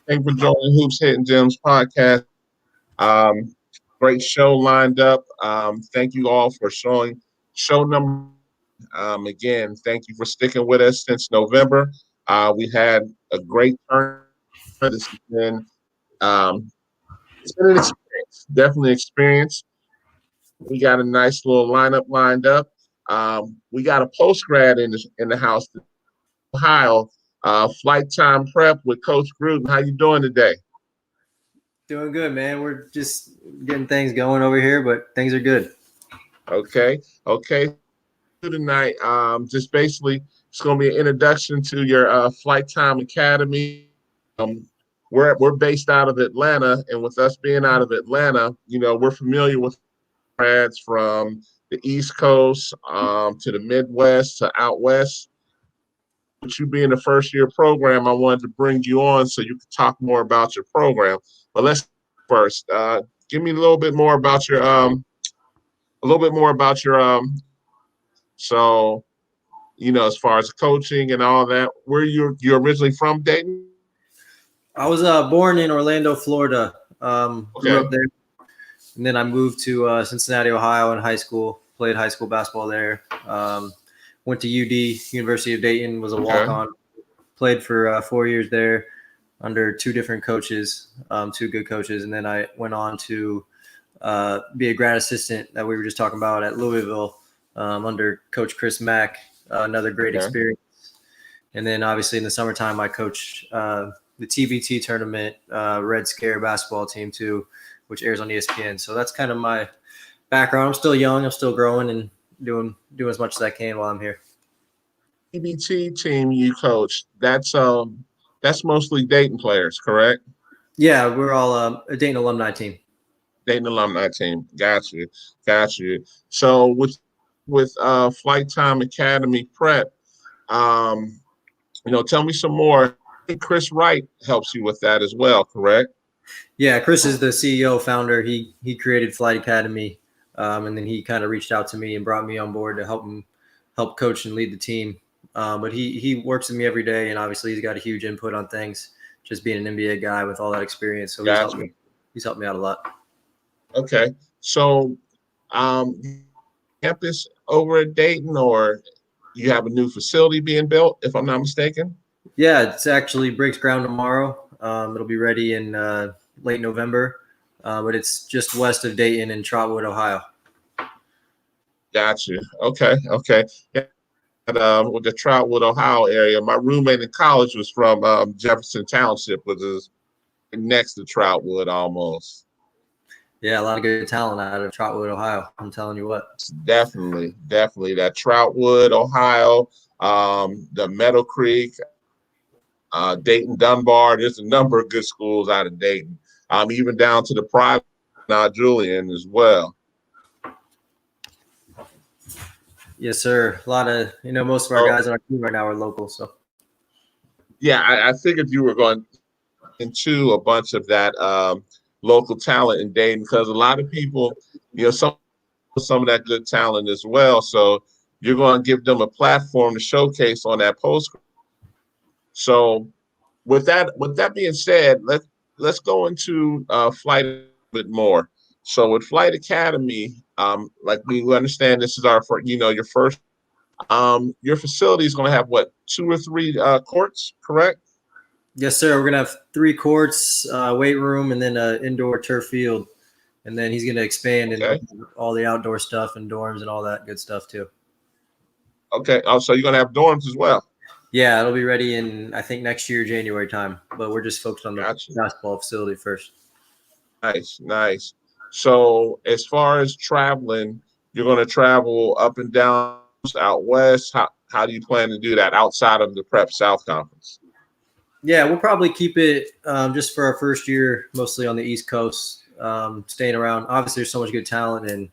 Thank you for joining Hoops Hitting Gems podcast. Um, Great show lined up. Thank you all for showing show number. Again, thank you for sticking with us since November. We had a great turn. This has been it's been an experience, definitely an experience. We got a nice little lineup lined up. We got a post grad in the house, Ohio. Flight time prep with Coach Gruden. How you doing today? Doing good, man. We're just getting things going over here, but things are good. Okay, okay. Tonight, just basically, it's going to be an introduction to your Flight Time Academy. Um, we're based out of Atlanta, and with us being out of Atlanta, we're familiar with grads from the East Coast to the Midwest to out West. With you being the first year program, I wanted to bring you on so you could talk more about your program. But let's first give me a little bit more about your so as far as coaching and all that. Where you're originally from, Dayton? I was born in Orlando, Florida. Grew Okay, up there, and then I moved to Cincinnati, Ohio, in high school. Played high school basketball there. Went to UD, University of Dayton. Was a walk okay, on. Played for 4 years there under two different coaches, two good coaches, and then I went on to be a grad assistant that we were just talking about at Louisville under Coach Chris Mack. Another great okay. experience. And then obviously in the summertime, I coach the TBT tournament Red Scare basketball team too, which airs on ESPN. So that's kind of my background. I'm still young. I'm still growing and doing as much as I can while I'm here. EBT team you coach. That's mostly Dayton players, correct? Yeah, we're all a Dayton alumni team. Dayton alumni team. Got you, got you. So with Flight Time Academy prep, um, tell me some more. I think Chris Wright helps you with that as well, correct? Yeah, Chris is the CEO founder. He created Flight Academy, and then he kind of reached out to me and brought me on board to help coach and lead the team. But he works with me every day, and obviously he's got a huge input on things. Just being an NBA guy with all that experience, so Got you. he's helped me out a lot. Okay. So, campus over at Dayton, or you have a new facility being built, if I'm not mistaken? Yeah, it's actually breaks ground tomorrow. It'll be ready in late November, but it's just west of Dayton in Trotwood, Ohio. Got you. Okay. Okay. Yeah. With the Troutwood, Ohio area, my roommate in college was from Jefferson Township, which is next to Troutwood almost. Yeah, a lot of good talent out of Trotwood, Ohio. I'm telling you what. Definitely, definitely that Troutwood, Ohio, the Meadow Creek, Dayton Dunbar. There's a number of good schools out of Dayton, even down to the private Julian as well. Yes, sir. A lot of most of our Oh, guys on our team right now are local. So yeah, I figured you were going into a bunch of that local talent in Dayton because a lot of people, some of that good talent as well. So you're going to give them a platform to showcase on that post. So with that being said, let's go into flight a bit more. So with Flight Academy, like we understand this is your first. Your facility is going to have what, two or three courts, correct? yes, sir. We're gonna have 3 courts, weight room, and then an indoor turf field. And then he's gonna expand into Okay. all the outdoor stuff and dorms and all that good stuff too. Okay. Oh, so you're going to have dorms as well. Yeah, it'll be ready in I think next year January time. But we're just focused on the Gotcha. basketball facility first. Nice, nice. So as far as traveling, you're going to travel up and down out west. How do you plan to do that outside of the Prep South Conference? Yeah, we'll probably keep it just for our first year, mostly on the East Coast, staying around. Obviously, there's so much good talent in,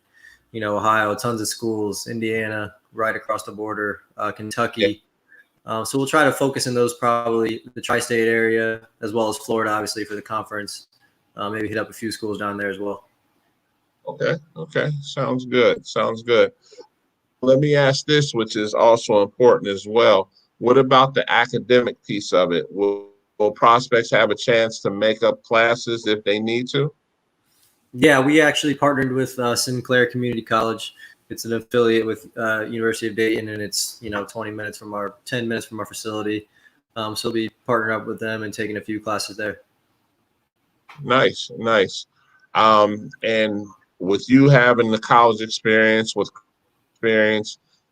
Ohio, tons of schools, Indiana, right across the border, Yeah. Kentucky. So we'll try to focus in those probably the tri-state area as well as Florida, obviously for the conference. Maybe hit up a few schools down there as well. Okay. Okay. Sounds good. Sounds good. Let me ask this, which is also important as well. What about the academic piece of it? Will will prospects have a chance to make up classes if they need to? Yeah, we actually partnered with Sinclair Community College. It's an affiliate with University of Dayton, and it's 10 minutes from our facility. So we'll be partnering up with them and taking a few classes there. Nice, nice. And with you having the college experience,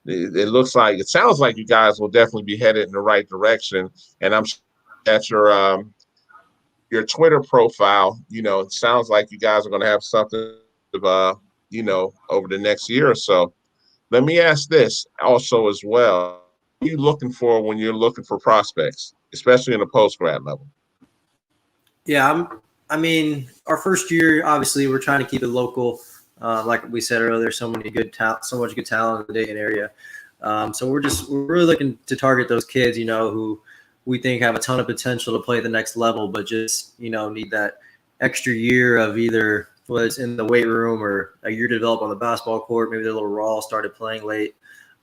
it sounds like you guys will definitely be headed in the right direction. And I'm sure that your Twitter profile, it sounds like you guys are going to have something, over the next year or so. Let me ask this also as well. What are you looking for when you're looking for prospects, especially in the post-grad level? Yeah, our first year, obviously, we're trying to keep it local. Like we said earlier, so much good talent in the Dayton area. So we're really looking to target those kids, who we think have a ton of potential to play at the next level, but just, need that extra year of either whether it's in the weight room or a year to develop on the basketball court. Maybe they're a little raw, started playing late.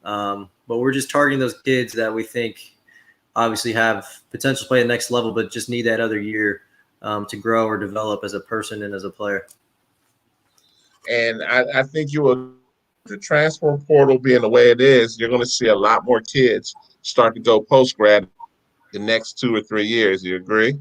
But we're just targeting those kids that we think obviously have potential to play at the next level, but just need that other year to grow or develop as a person and as a player. And I think the transfer portal being the way it is, you're going to see a lot more kids start to go post-grad the next 2 or 3 years. You agree?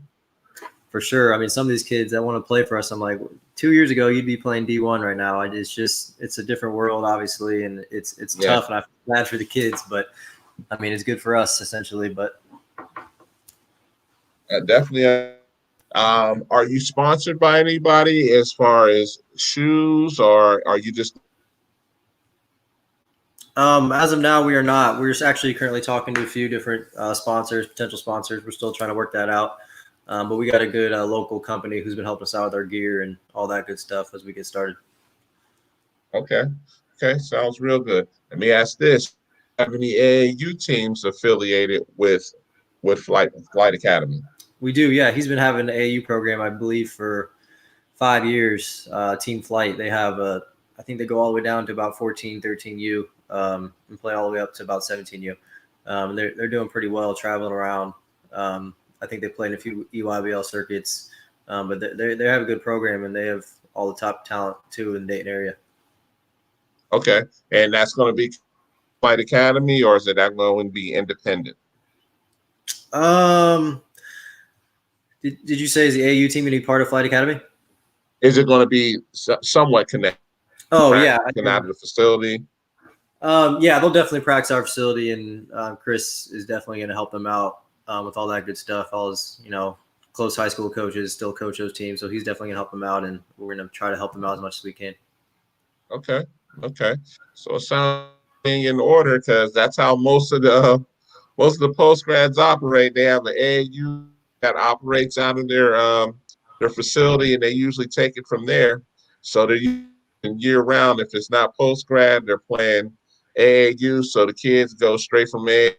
For sure. Some of these kids that want to play for us, I'm like, 2 years ago, you'd be playing D1 right now. It's a different world, obviously, and it's tough, and I feel bad for the kids, but it's good for us essentially. But definitely. Are you sponsored by anybody as far as shoes, or are you just? As of now, we are not. We're just actually currently talking to a few different potential sponsors. We're still trying to work that out. But we got a good local company who's been helping us out with our gear and all that good stuff as we get started. Okay. Sounds real good. Let me ask this. Have any AAU teams affiliated with Flight Academy? We do, yeah. He's been having an AAU program, I believe, for 5 years. Team Flight. They have I think they go all the way down to about 14, 13U, and play all the way up to about 17U. They're doing pretty well traveling around. I think they played in a few EYBL circuits, but they have a good program, and they have all the top talent too in the Dayton area. Okay, and that's going to be Flight Academy, or is it going to be independent? Did you say is the AAU team any part of Flight Academy? Is it going to be somewhat connected? Oh yeah, out of the facility. Yeah, they'll definitely practice our facility, and Chris is definitely going to help them out with all that good stuff. All his, close high school coaches still coach those teams, so he's definitely going to help them out, and we're going to try to help them out as much as we can. Okay. So it sounds in order, because that's how most of the post grads operate. They have an AAU that operates out of their facility, and they usually take it from there. So they're year round. If it's not post grad, they're playing AAU. So the kids go straight from AAU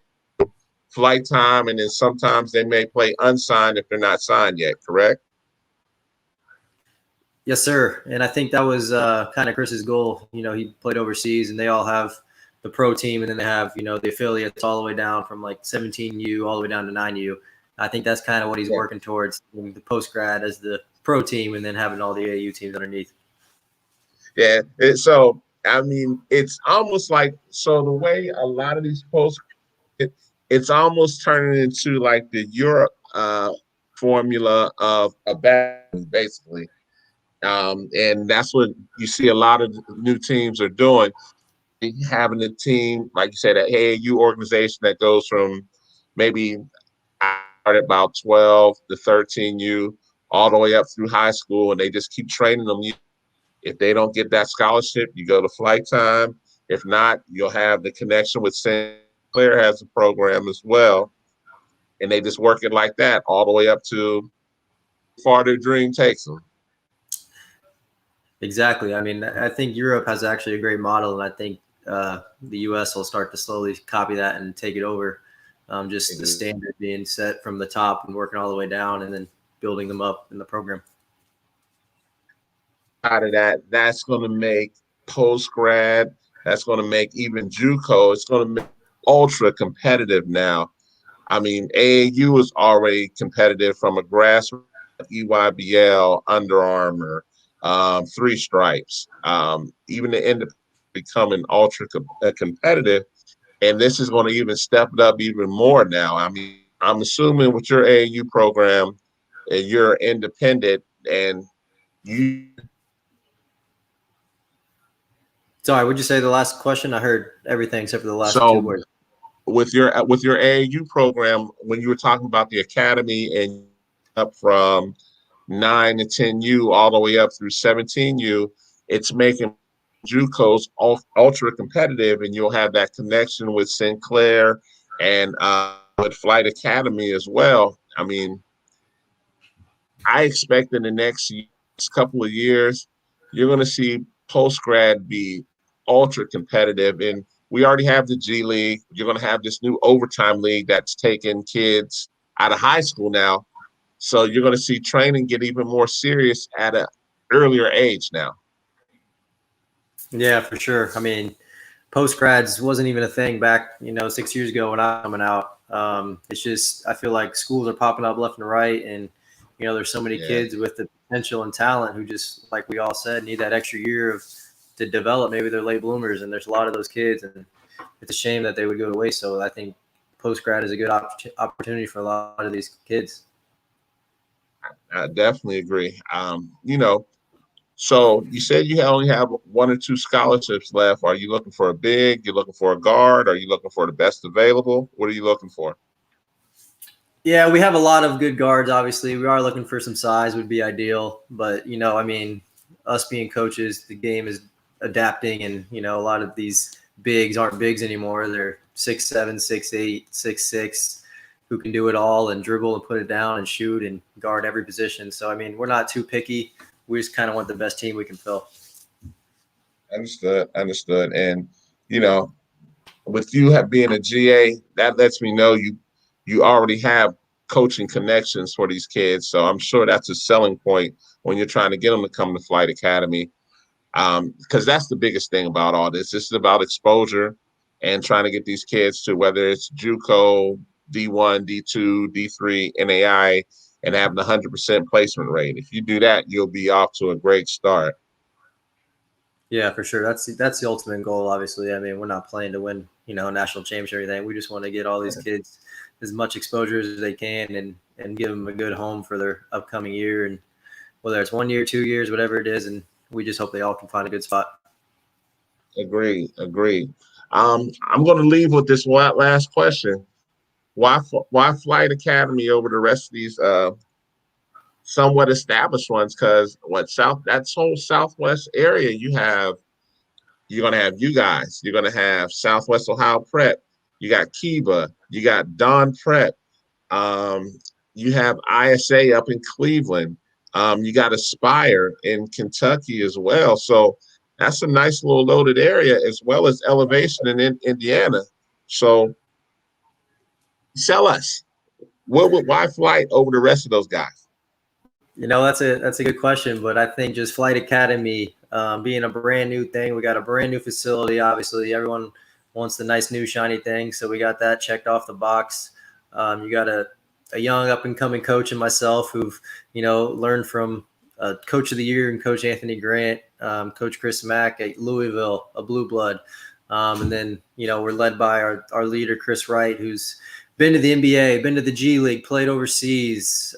flight time, and then sometimes they may play unsigned if they're not signed yet. Correct? Yes, sir. And I think that was kind of Chris's goal. He played overseas, and they all have the pro team, and then they have the affiliates all the way down from like 17U all the way down to 9U. I think that's kind of what he's working towards, the post grad as the pro team, and then having all the AAU teams underneath. Yeah. It's almost like, so the way a lot of these posts, it's almost turning into like the Europe formula of a band, basically. And that's what you see a lot of new teams are doing. Having a team, like you said, an AAU organization that goes from maybe about 12 to 13U all the way up through high school, and they just keep training them. If they don't get that scholarship, you go to flight time. If not, you'll have the connection with Sinclair has a program as well. And they just work it like that all the way up to far their dream takes them. Exactly. I think Europe has actually a great model, and I think the U.S. will start to slowly copy that and take it over. The standard being set from the top and working all the way down, and then building them up in the program. Out of that's going to make post grad. That's going to make even JUCO. It's going to make ultra competitive now. I mean, AAU is already competitive from a grassroots, EYBL, Under Armour, Three Stripes, even the end of becoming ultra competitive. And this is going to even step it up even more now. I mean, I'm assuming with your AAU program, you're independent and you. Sorry, would you say the last question? I heard everything except for the last two So words. with your AAU program, when you were talking about the academy and up from 9 to 10U all the way up through 17U, it's making JUCOs ultra competitive, and you'll have that connection with Sinclair and with Flight Academy as well. I mean, I expect in the next couple of years, you're going to see post grad be ultra competitive. And we already have the G League. You're going to have this new overtime league that's taking kids out of high school now. So you're going to see training get even more serious at an earlier age now. Yeah, for sure. I mean, post grads wasn't even a thing back, 6 years ago when I was coming out. It's just I feel like schools are popping up left and right, and there's so many kids with the potential and talent who just, like we all said, need that extra year to develop. Maybe they're late bloomers, and there's a lot of those kids, and it's a shame that they would go to waste. So I think post grad is a good opportunity for a lot of these kids. I definitely agree. So you said you only have one or two scholarships left. Are you looking for a big? You're looking for a guard? Are you looking for the best available? What are you looking for? Yeah, we have a lot of good guards. Obviously, we are looking for some size would be ideal, but I mean, us being coaches, the game is adapting, and a lot of these bigs aren't bigs anymore. They're 6'7", 6'8", 6'6", who can do it all and dribble and put it down and shoot and guard every position. So I mean, we're not too picky. We just kind of want the best team we can fill. Understood. And with you being a GA, that lets me know you already have coaching connections for these kids. So I'm sure that's a selling point when you're trying to get them to come to Flight Academy. Because that's the biggest thing about all this. This is about exposure and trying to get these kids to, whether it's JUCO, D1, D2, D3, NAI, and having 100% placement rate. If you do that, you'll be off to a great start. Yeah, for sure. That's the ultimate goal. Obviously, I mean, we're not playing to win, a national championship or anything. We just want to get all these kids as much exposure as they can and give them a good home for their upcoming year. And whether it's 1 year, 2 years, whatever it is, and we just hope they all can find a good spot. Agreed. I'm going to leave with this last question. Why Flight Academy over the rest of these somewhat established ones? Because that whole Southwest area, you're going to have you guys. You're going to have Southwest Ohio Prep. You got Kiva. You got Don Prep. You have ISA up in Cleveland. You got Aspire in Kentucky as well. So that's a nice little loaded area, as well as Elevation in Indiana. So sell us. Why Flight over the rest of those guys? That's a good question, but I think just Flight Academy being a brand new thing, we got a brand new facility. Obviously, everyone wants the nice new shiny thing, so we got that checked off the box. You got a young up and coming coach and myself who've learned from Coach of the Year and Coach Anthony Grant, Coach Chris Mack at Louisville, a blue blood, and then we're led by our leader Chris Wright, who's been to the NBA, been to the G League, played overseas,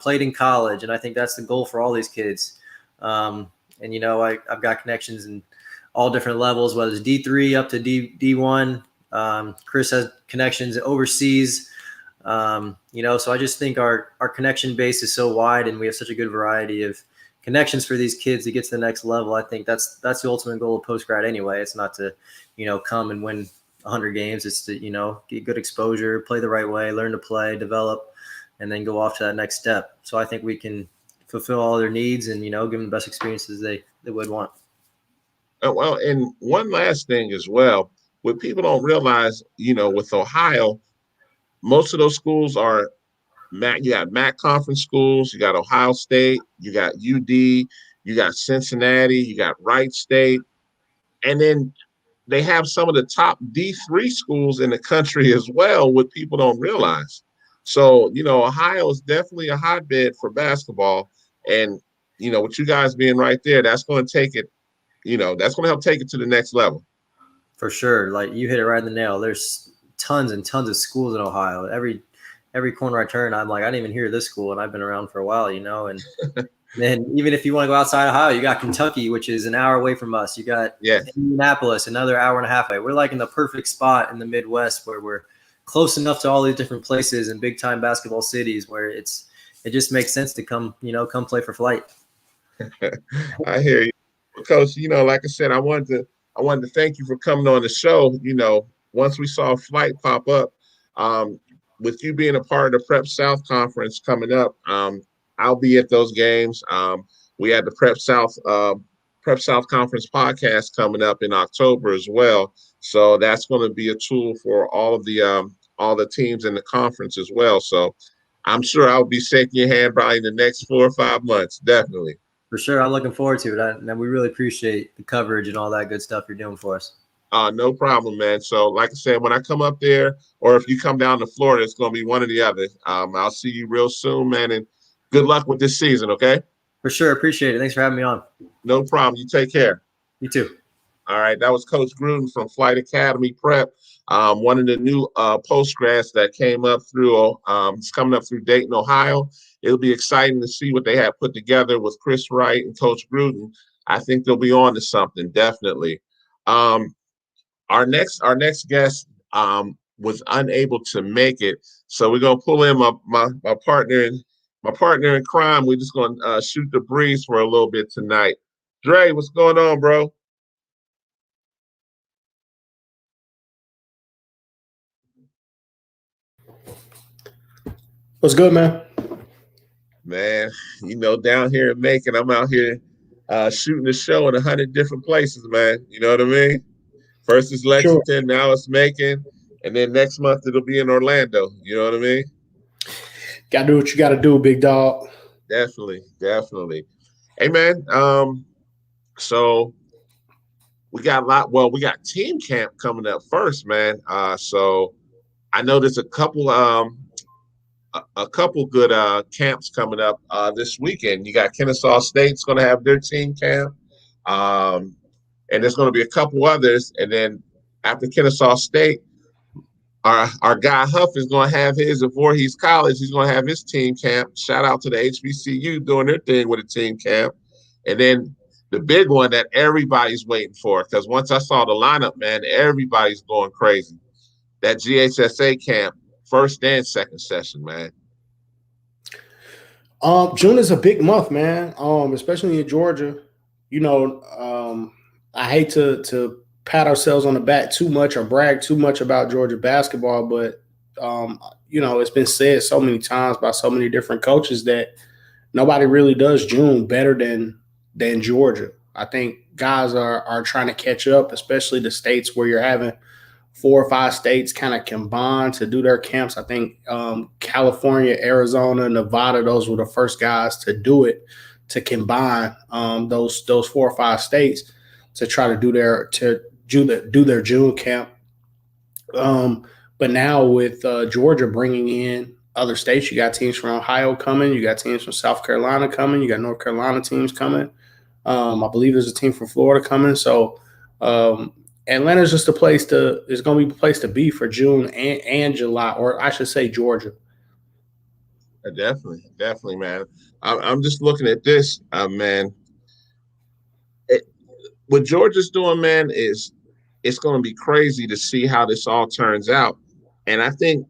played in college, and I think that's the goal for all these kids. And I've got connections in all different levels, whether it's D3 up to D1. Chris has connections overseas. So I just think our connection base is so wide, and we have such a good variety of connections for these kids to get to the next level. I think that's the ultimate goal of post grad anyway. It's not to come and win 100 games. It's to get good exposure, play the right way, learn to play, develop, and then go off to that next step. So I think we can fulfill all their needs and give them the best experiences they would want. Well, and one last thing as well, what people don't realize, with Ohio, most of those schools are you got MAC conference schools, you got Ohio State, you got UD, you got Cincinnati, you got Wright State, and then they have some of the top D3 schools in the country as well, what people don't realize. So, Ohio is definitely a hotbed for basketball. And, with you guys being right there, that's going to take it, that's going to help take it to the next level. For sure. Like you hit it right in the nail. There's tons and tons of schools in Ohio. Every corner I turn, I'm like, I didn't even hear this school, and I've been around for a while, and then even if you want to go outside Ohio, you got Kentucky, which is an hour away from us. You got Indianapolis, another hour and a half away. We're like in the perfect spot in the Midwest where we're close enough to all these different places and big time basketball cities where it just makes sense to come play for Flight. I hear you, Coach. Like I said, I wanted to thank you for coming on the show. Once we saw Flight pop up, with you being a part of the Prep South Conference coming up, I'll be at those games. We had the Prep South Conference podcast coming up in October as well. So that's going to be a tool for all the teams in the conference as well. So I'm sure I'll be shaking your hand probably in the next 4 or 5 months. Definitely. For sure. I'm looking forward to it. And we really appreciate the coverage and all that good stuff you're doing for us. No problem, man. So like I said, when I come up there, or if you come down to Florida, it's going to be one or the other. I'll see you real soon, man. And good luck with this season, okay? For sure. Appreciate it. Thanks for having me on. No problem. You take care. You too. All right. That was Coach Gruden from Flight Academy Prep. One of the new post-grads that came up through, it's coming up through Dayton, Ohio. It'll be exciting to see what they have put together with Chris Wright and Coach Gruden. I think they'll be on to something, definitely. Our next guest was unable to make it, so we're gonna pull in my partner in crime. We're just gonna shoot the breeze for a little bit tonight. Dre, what's going on, bro? What's good, man? Man, down here in Macon, I'm out here shooting the show in 100 different places, man. You know what I mean? First is Lexington, sure. Now it's Macon, and then next month it'll be in Orlando. You know what I mean? Gotta do what you gotta do, big dog. Definitely. Hey, man. So we got we got team camp coming up first, man. So I know there's a couple good camps coming up this weekend. You got Kennesaw State's going to have their team camp. And there's going to be a couple others. And then after Kennesaw State, our guy Huff is going to have his at Voorhees College. He's going to have his team camp. Shout out to the HBCU doing their thing with a team camp. And then the big one that everybody's waiting for, because once I saw the lineup, man, everybody's going crazy. That GHSA camp, first and second session, man. June is a big month, man. Especially in Georgia. I hate to pat ourselves on the back too much or brag too much about Georgia basketball, but it's been said so many times by so many different coaches that nobody really does June better than Georgia. I think guys are trying to catch up, especially the states where you're having 4 or 5 states kind of combine to do their camps. I think California, Arizona, Nevada, those were the first guys to do it, to combine those 4 or 5 states to try to do their June camp. But now with Georgia bringing in other states, you got teams from Ohio coming, you got teams from South Carolina coming, you got North Carolina teams coming. I believe there's a team from Florida coming. So Atlanta's just is going to be a place to be for June and July, or I should say Georgia. Definitely, man. I'm just looking at this, man. What Georgia's doing, man, is it's going to be crazy to see how this all turns out. And I think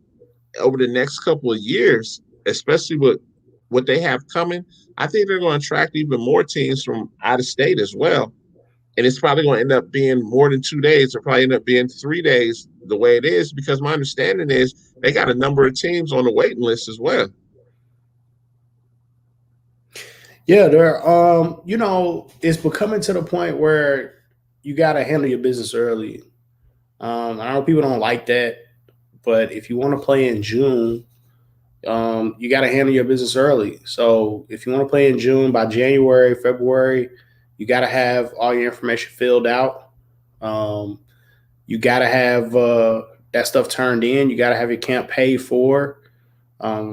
over the next couple of years, especially with what they have coming, I think they're going to attract even more teams from out of state as well. And it's probably going to end up being more than 2 days, or probably end up being 3 days the way it is, because my understanding is they got a number of teams on the waiting list as well. Yeah, they're it's becoming to the point where you got to handle your business early. I know people don't like that, but if you want to play in June, you got to handle your business early. So if you want to play in June, by January, February, you got to have all your information filled out. You got to have that stuff turned in. You got to have your camp paid for.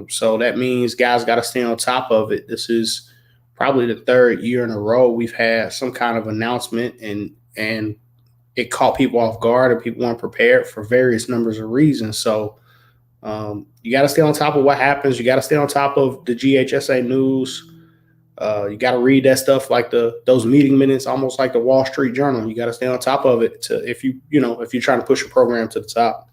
So that means guys got to stay on top of it. This is probably the third year in a row we've had some kind of announcement, and it caught people off guard, and people weren't prepared for various numbers of reasons. So you got to stay on top of what happens. You got to stay on top of the GHSA news. You got to read that stuff like those meeting minutes, almost like the Wall Street Journal. You got to stay on top of it if you're trying to push a program to the top.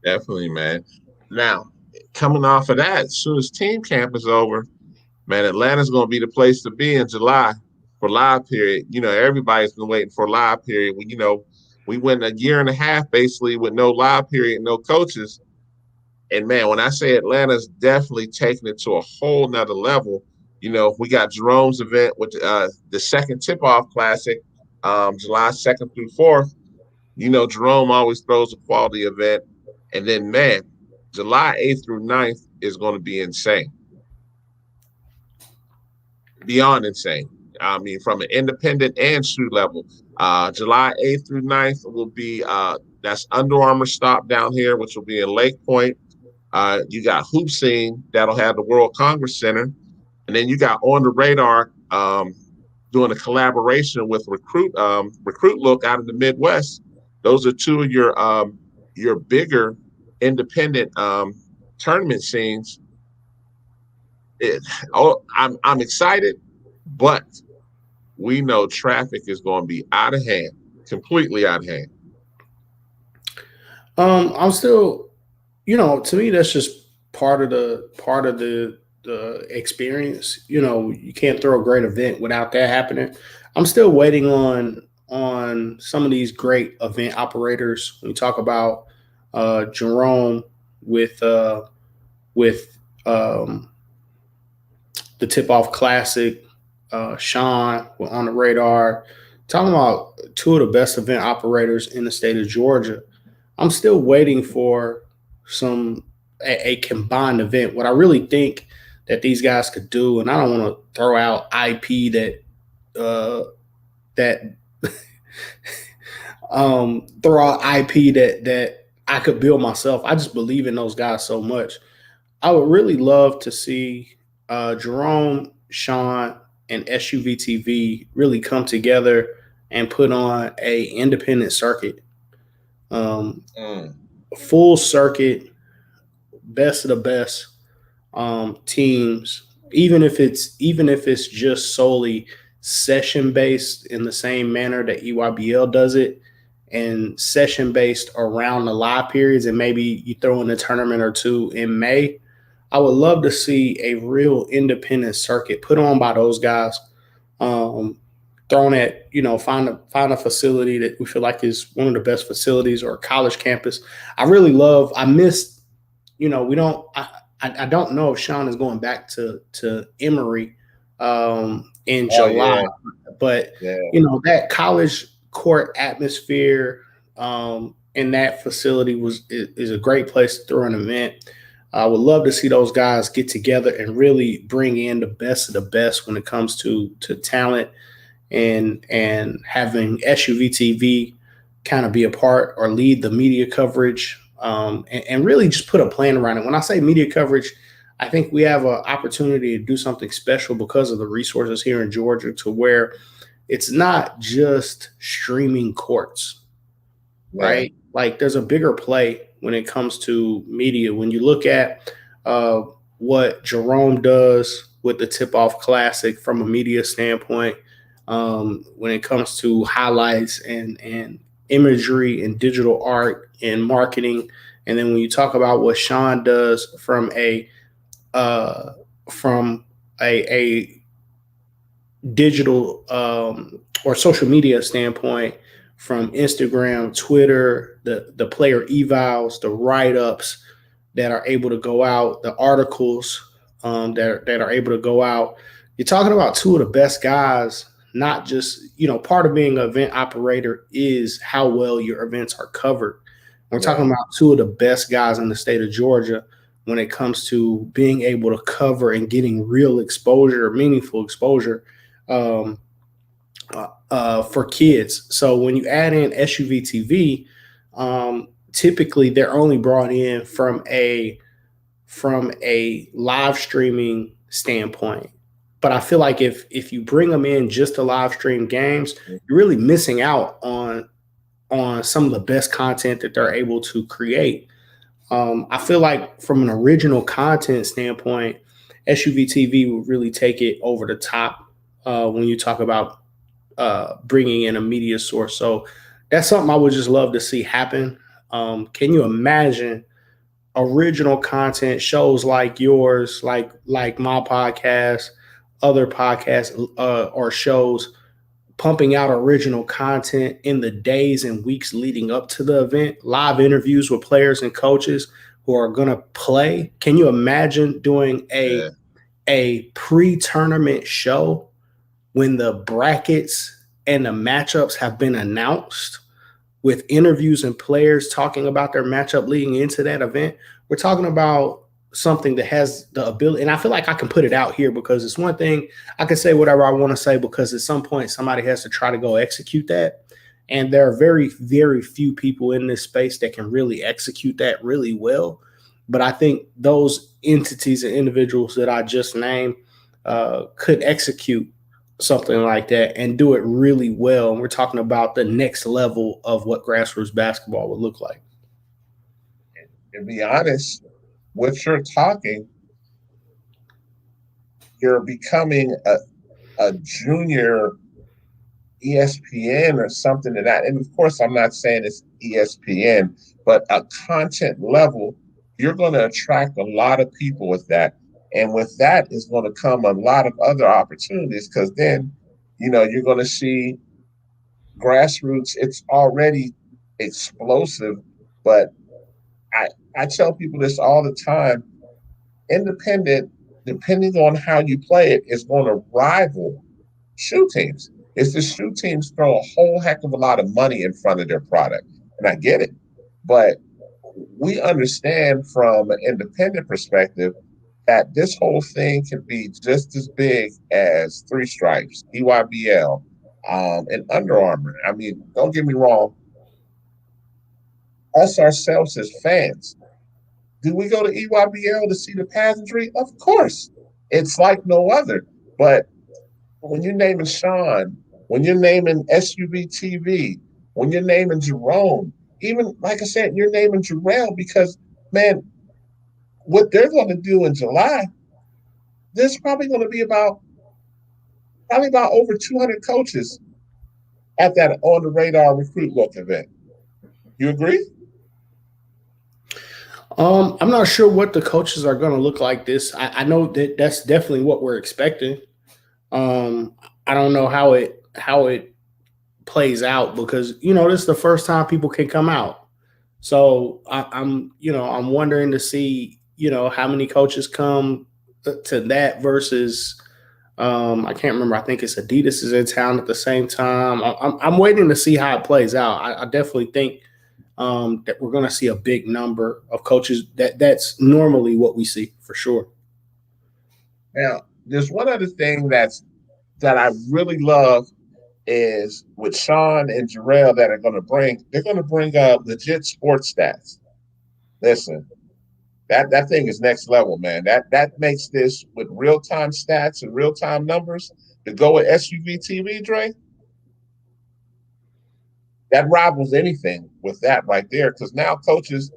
Definitely, man. Now, coming off of that, as soon as team camp is over, man, Atlanta's going to be the place to be in July for live period. Everybody's been waiting for live period. We went a year and a half basically with no live period, no coaches. And man, when I say Atlanta's definitely taking it to a whole nother level, we got Jerome's event with the second tip-off classic, July 2nd through 4th. Jerome always throws a quality event. And then, man, July 8th through 9th is going to be insane. Beyond insane. I mean, from an independent and shoe level. July 8th through 9th will be that's Under Armour stop down here, which will be in Lake Point. You got Hoop Scene that'll have the World Congress Center. And then you got On the Radar doing a collaboration with Recruit Look out of the Midwest. Those are two of your bigger independent tournament scenes. I'm excited, but we know traffic is going to be out of hand, completely out of hand. I'm still, to me, that's just part of the experience. You can't throw a great event without that happening. I'm still waiting on some of these great event operators. When we talk about Jerome with the Tip-Off Classic, Sean On the Radar, talking about two of the best event operators in the state of Georgia. I'm still waiting for a combined event. What I really think that these guys could do, and I don't want to throw out IP that throw out IP that I could build myself. I just believe in those guys so much. I would really love to see Jerome, Sean, and SUV TV really come together and put on a independent circuit, full circuit, best of the best teams. Even if it's just solely session based in the same manner that EYBL does it, and session based around the live periods, and maybe you throw in a tournament or two in May. I would love to see a real independent circuit put on by those guys, thrown at, find a facility that we feel like is one of the best facilities, or a college campus. I missed, I don't know if Sean is going back to Emory in July, but that college court atmosphere in that facility is a great place to throw an event. I would love to see those guys get together and really bring in the best of the best when it comes to talent, and having SUV TV kind of be a part or lead the media coverage, and really just put a plan around it. When I say media coverage, I think we have an opportunity to do something special because of the resources here in Georgia, to where it's not just streaming courts, right? Like, there's a bigger play when it comes to media. When you look at what Jerome does with the Tip-Off Classic from a media standpoint, when it comes to highlights and imagery and digital art and marketing, and then when you talk about what Sean does from a digital or social media standpoint, from Instagram, Twitter, the player evals, the write-ups that are able to go out, the articles that are able to go out. You're talking about two of the best guys. Not just, part of being an event operator is how well your events are covered. We're talking about two of the best guys in the state of Georgia when it comes to being able to cover and getting real exposure, meaningful exposure for kids. So when you add in SUV TV, typically they're only brought in from a live streaming standpoint. But I feel like if you bring them in just to live stream games, you're really missing out on some of the best content that they're able to create. I feel like from an original content standpoint, SUV TV would really take it over the top when you talk about bringing in a media source. So that's something I would just love to see happen. Can you imagine original content shows like yours, like my podcast, other podcasts or shows pumping out original content in the days and weeks leading up to the event, live interviews with players and coaches who are going to play? Can you imagine doing a pre-tournament show when the brackets and the matchups have been announced, with interviews and players talking about their matchup leading into that event? We're talking about something that has the ability, and I feel like I can put it out here because it's one thing I can say whatever I want to say, because at some point somebody has to try to go execute that. And there are very, very few people in this space that can really execute that really well. But I think those entities and individuals that I just named could execute something like that and do it really well. And we're talking about the next level of what grassroots basketball would look like. To be honest, what you're talking, you're becoming a junior ESPN or something to that. And of course, I'm not saying it's ESPN, but a content level, you're going to attract a lot of people with that. And with that is going to come a lot of other opportunities, because then, you're going to see grassroots. It's already explosive, but I tell people this all the time. Independent, depending on how you play it, is going to rival shoe teams. It's the shoe teams throw a whole heck of a lot of money in front of their product. And I get it. But we understand from an independent perspective that this whole thing can be just as big as Three Stripes, EYBL, and Under Armour. I mean, don't get me wrong. Us ourselves as fans, do we go to EYBL to see the pageantry? Of course. It's like no other. But when you're naming Sean, when you're naming SUV TV, when you're naming Jerome, even, like I said, you're naming Jarrell, because, man, what they're going to do in July, there's probably going to be about over 200 coaches at that On the Radar Recruit Look event. You agree? I'm not sure what the coaches are going to look like this. I know that that's definitely what we're expecting. I don't know how it plays out, because this is the first time people can come out. So I'm wondering to see how many coaches come to that versus I can't remember. I think it's Adidas is in town at the same time. I'm waiting to see how it plays out. I definitely think that we're going to see a big number of coaches. That's normally what we see, for sure. Now, there's one other thing that I really love is with Sean and Jarrell they're going to bring legit sports stats. Listen, that thing is next level, man. That makes this, with real-time stats and real-time numbers, to go with SUV TV, Dre, that rivals anything with that right there, because now coaches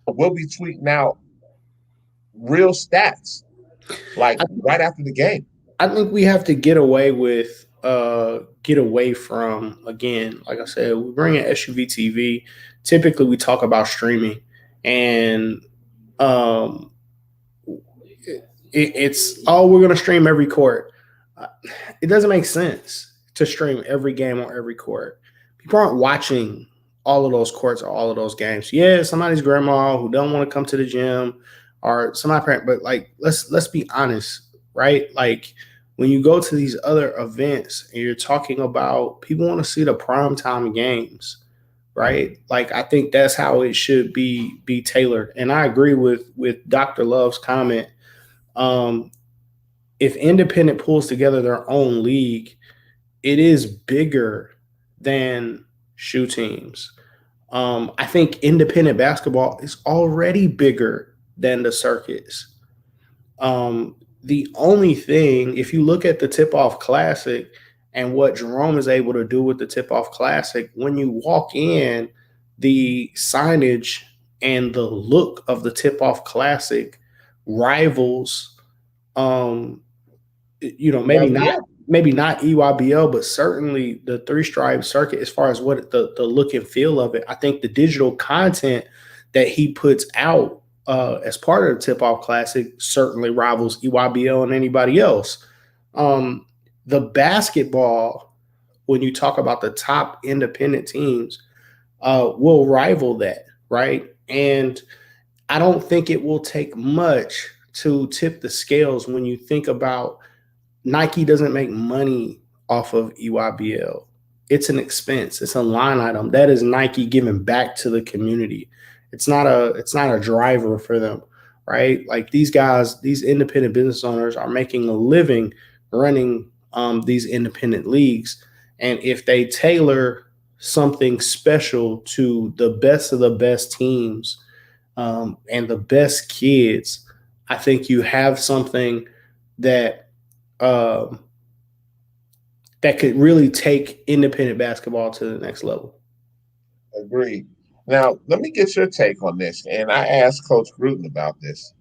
will be tweeting out real stats, like right after the game. I think we have to get away from, again, like I said, we bring in SUV TV. Typically, we talk about streaming, and it's we're going to stream every court. It doesn't make sense to stream every game on every court. People aren't watching all of those courts or all of those games. Yeah, somebody's grandma who don't want to come to the gym, or somebody's parent, but like let's be honest, right? Like, when you go to these other events and you're talking about, people want to see the primetime games, right? Like, I think that's how it should be tailored. And I agree with Dr. Love's comment. If independent pulls together their own league, it is bigger than shoe teams. I think independent basketball is already bigger than the circuits. The only thing, if you look at the Tip Off Classic and what Jerome is able to do with the Tip Off Classic, when you walk in, the signage and the look of the Tip Off Classic rivals, maybe not EYBL, but certainly the Three Stripe Circuit as far as what the look and feel of it. I think the digital content that he puts out as part of the Tip Off Classic certainly rivals EYBL and anybody else. The basketball, when you talk about the top independent teams, will rival that, right? And I don't think it will take much to tip the scales when you think about Nike doesn't make money off of EYBL. It's an expense. It's a line item. That is Nike giving back to the community. It's not a driver for them, right? Like these guys, these independent business owners are making a living running these independent leagues. And if they tailor something special to the best of the best teams and the best kids, I think you have something that that could really take independent basketball to the next level. Agreed. Now, let me get your take on this. And I asked Coach Gruden about this.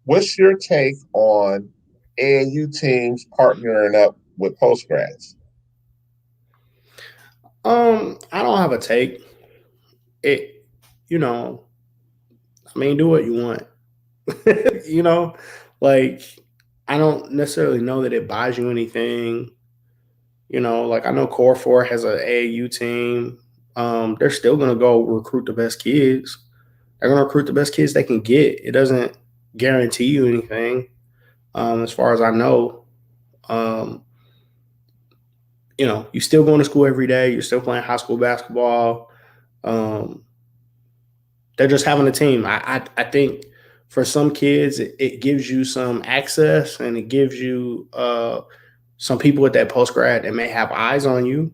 What's your take on AAU teams partnering up with postgrads? I don't have a take. It, do what you want. I don't necessarily know that it buys you anything. I know Core 4 has an AAU team. They're still going to go recruit the best kids. They're going to recruit the best kids they can get. It doesn't guarantee you anything, as far as I know. You're still going to school every day. You're still playing high school basketball. They're just having a team. I think for some kids, it gives you some access and it gives you some people at that post grad that may have eyes on you,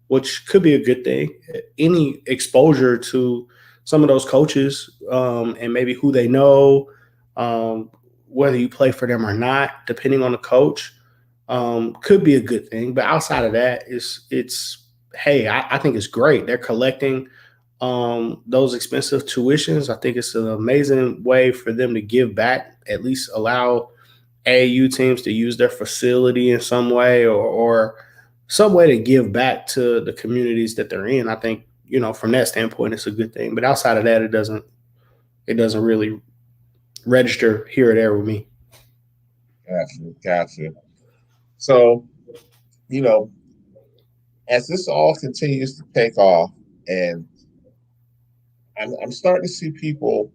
which could be a good thing. Any exposure to some of those coaches and maybe who they know, whether you play for them or not, depending on the coach, could be a good thing. But outside of that, I think it's great. They're collecting those expensive tuitions. I think it's an amazing way for them to give back, at least allow AAU teams to use their facility in some way or some way to give back to the communities that they're in. I think, from that standpoint, it's a good thing. But outside of that, it doesn't really register here or there with me. Gotcha. So, as this all continues to take off, and I'm starting to see people,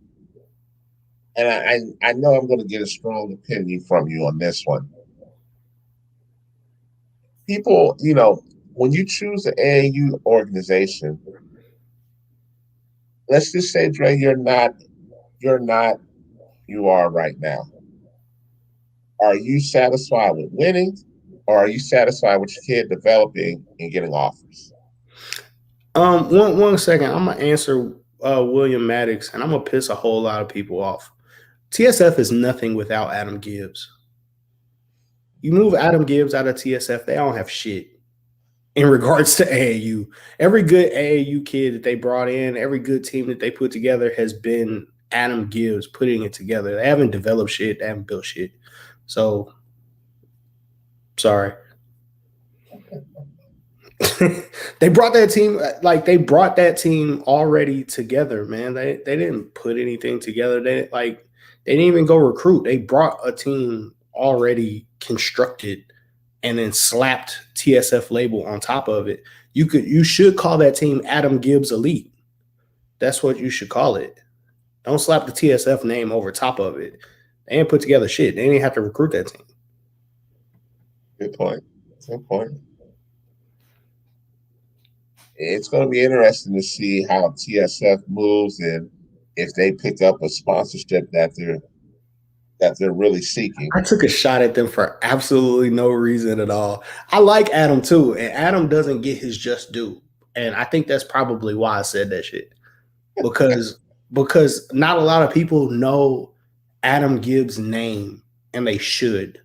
and I know I'm going to get a strong opinion from you on this one. People, when you choose an AAU organization, let's just say, Dre, you are right now. Are you satisfied with winning, or are you satisfied with your kid developing and getting offers? One second. I'm gonna answer William Maddox, and I'm gonna piss a whole lot of people off. TSF is nothing without Adam Gibbs. You move Adam Gibbs out of TSF, they don't have shit in regards to AAU. Every good AAU kid that they brought in, every good team that they put together has been Adam Gibbs putting it together. They haven't developed shit. They haven't built shit. So, sorry. They brought that team already together, man. They didn't put anything together. They didn't even go recruit. They brought a team already constructed and then slapped TSF label on top of it. You should call that team Adam Gibbs Elite. That's what you should call it. Don't slap the TSF name over top of it. They ain't put together shit. They didn't have to recruit that team. Good point. It's going to be interesting to see how TSF moves and if they pick up a sponsorship that they're really seeking. I took a shot at them for absolutely no reason at all. I like Adam too, and Adam doesn't get his just due. And I think that's probably why I said that shit. because because not a lot of people know Adam Gibbs' name, and they should.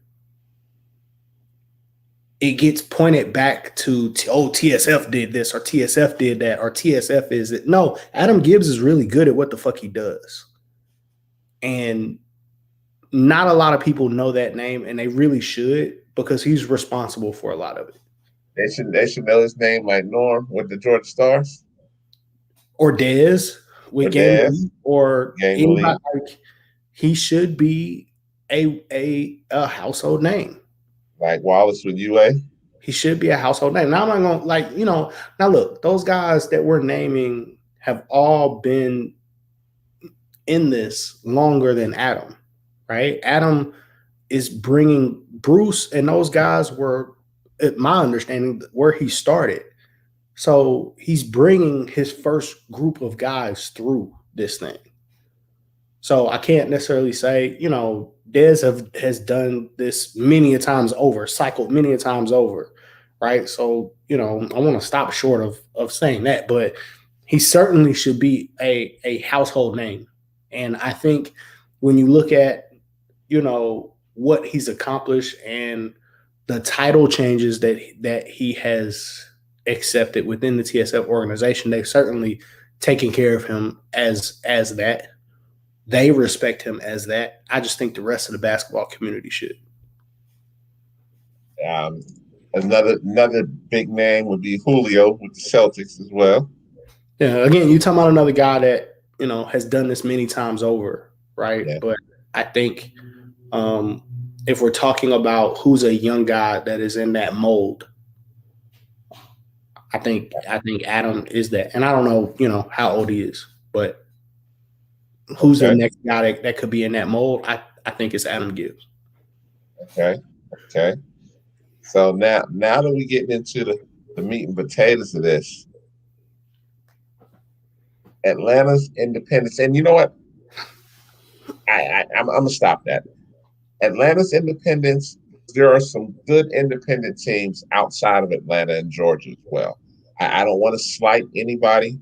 It gets pointed back to TSF did this or TSF did that or TSF is it. No, Adam Gibbs is really good at what the fuck he does. And not a lot of people know that name, and they really should, because he's responsible for a lot of it. They should know his name like Norm with the Georgia Stars. Or Dez with Game Elite, or Game anybody. Elite. Like, he should be a household name. Like Wallace with UA. He should be a household name. Now I'm not gonna now look, those guys that we're naming have all been in this longer than Adam, right? Adam is bringing Bruce, and those guys were, at my understanding, where he started. So he's bringing his first group of guys through this thing. So I can't necessarily say, Dez has done this many a times over, cycled many a times over, right? So, I want to stop short of saying that, but he certainly should be a household name. And I think when you look at, what he's accomplished and the title changes that he has accepted within the TSF organization, they've certainly taken care of him as that. They respect him as that. I just think the rest of the basketball community should. Another big name would be Julio with the Celtics as well. Yeah, again, you're talking about another guy that, has done this many times over, right? Yeah. But I think if we're talking about who's a young guy that is in that mold, I think Adam is that. And I don't know, how old he is, but who's the next guy that could be in that mold? I think it's Adam Gibbs. Okay. So now that we getting into the meat and potatoes of this, Atlanta's independence, and you know what? I'm gonna stop that. Atlanta's independence. There are some good independent teams outside of Atlanta and Georgia as well. I don't want to slight anybody.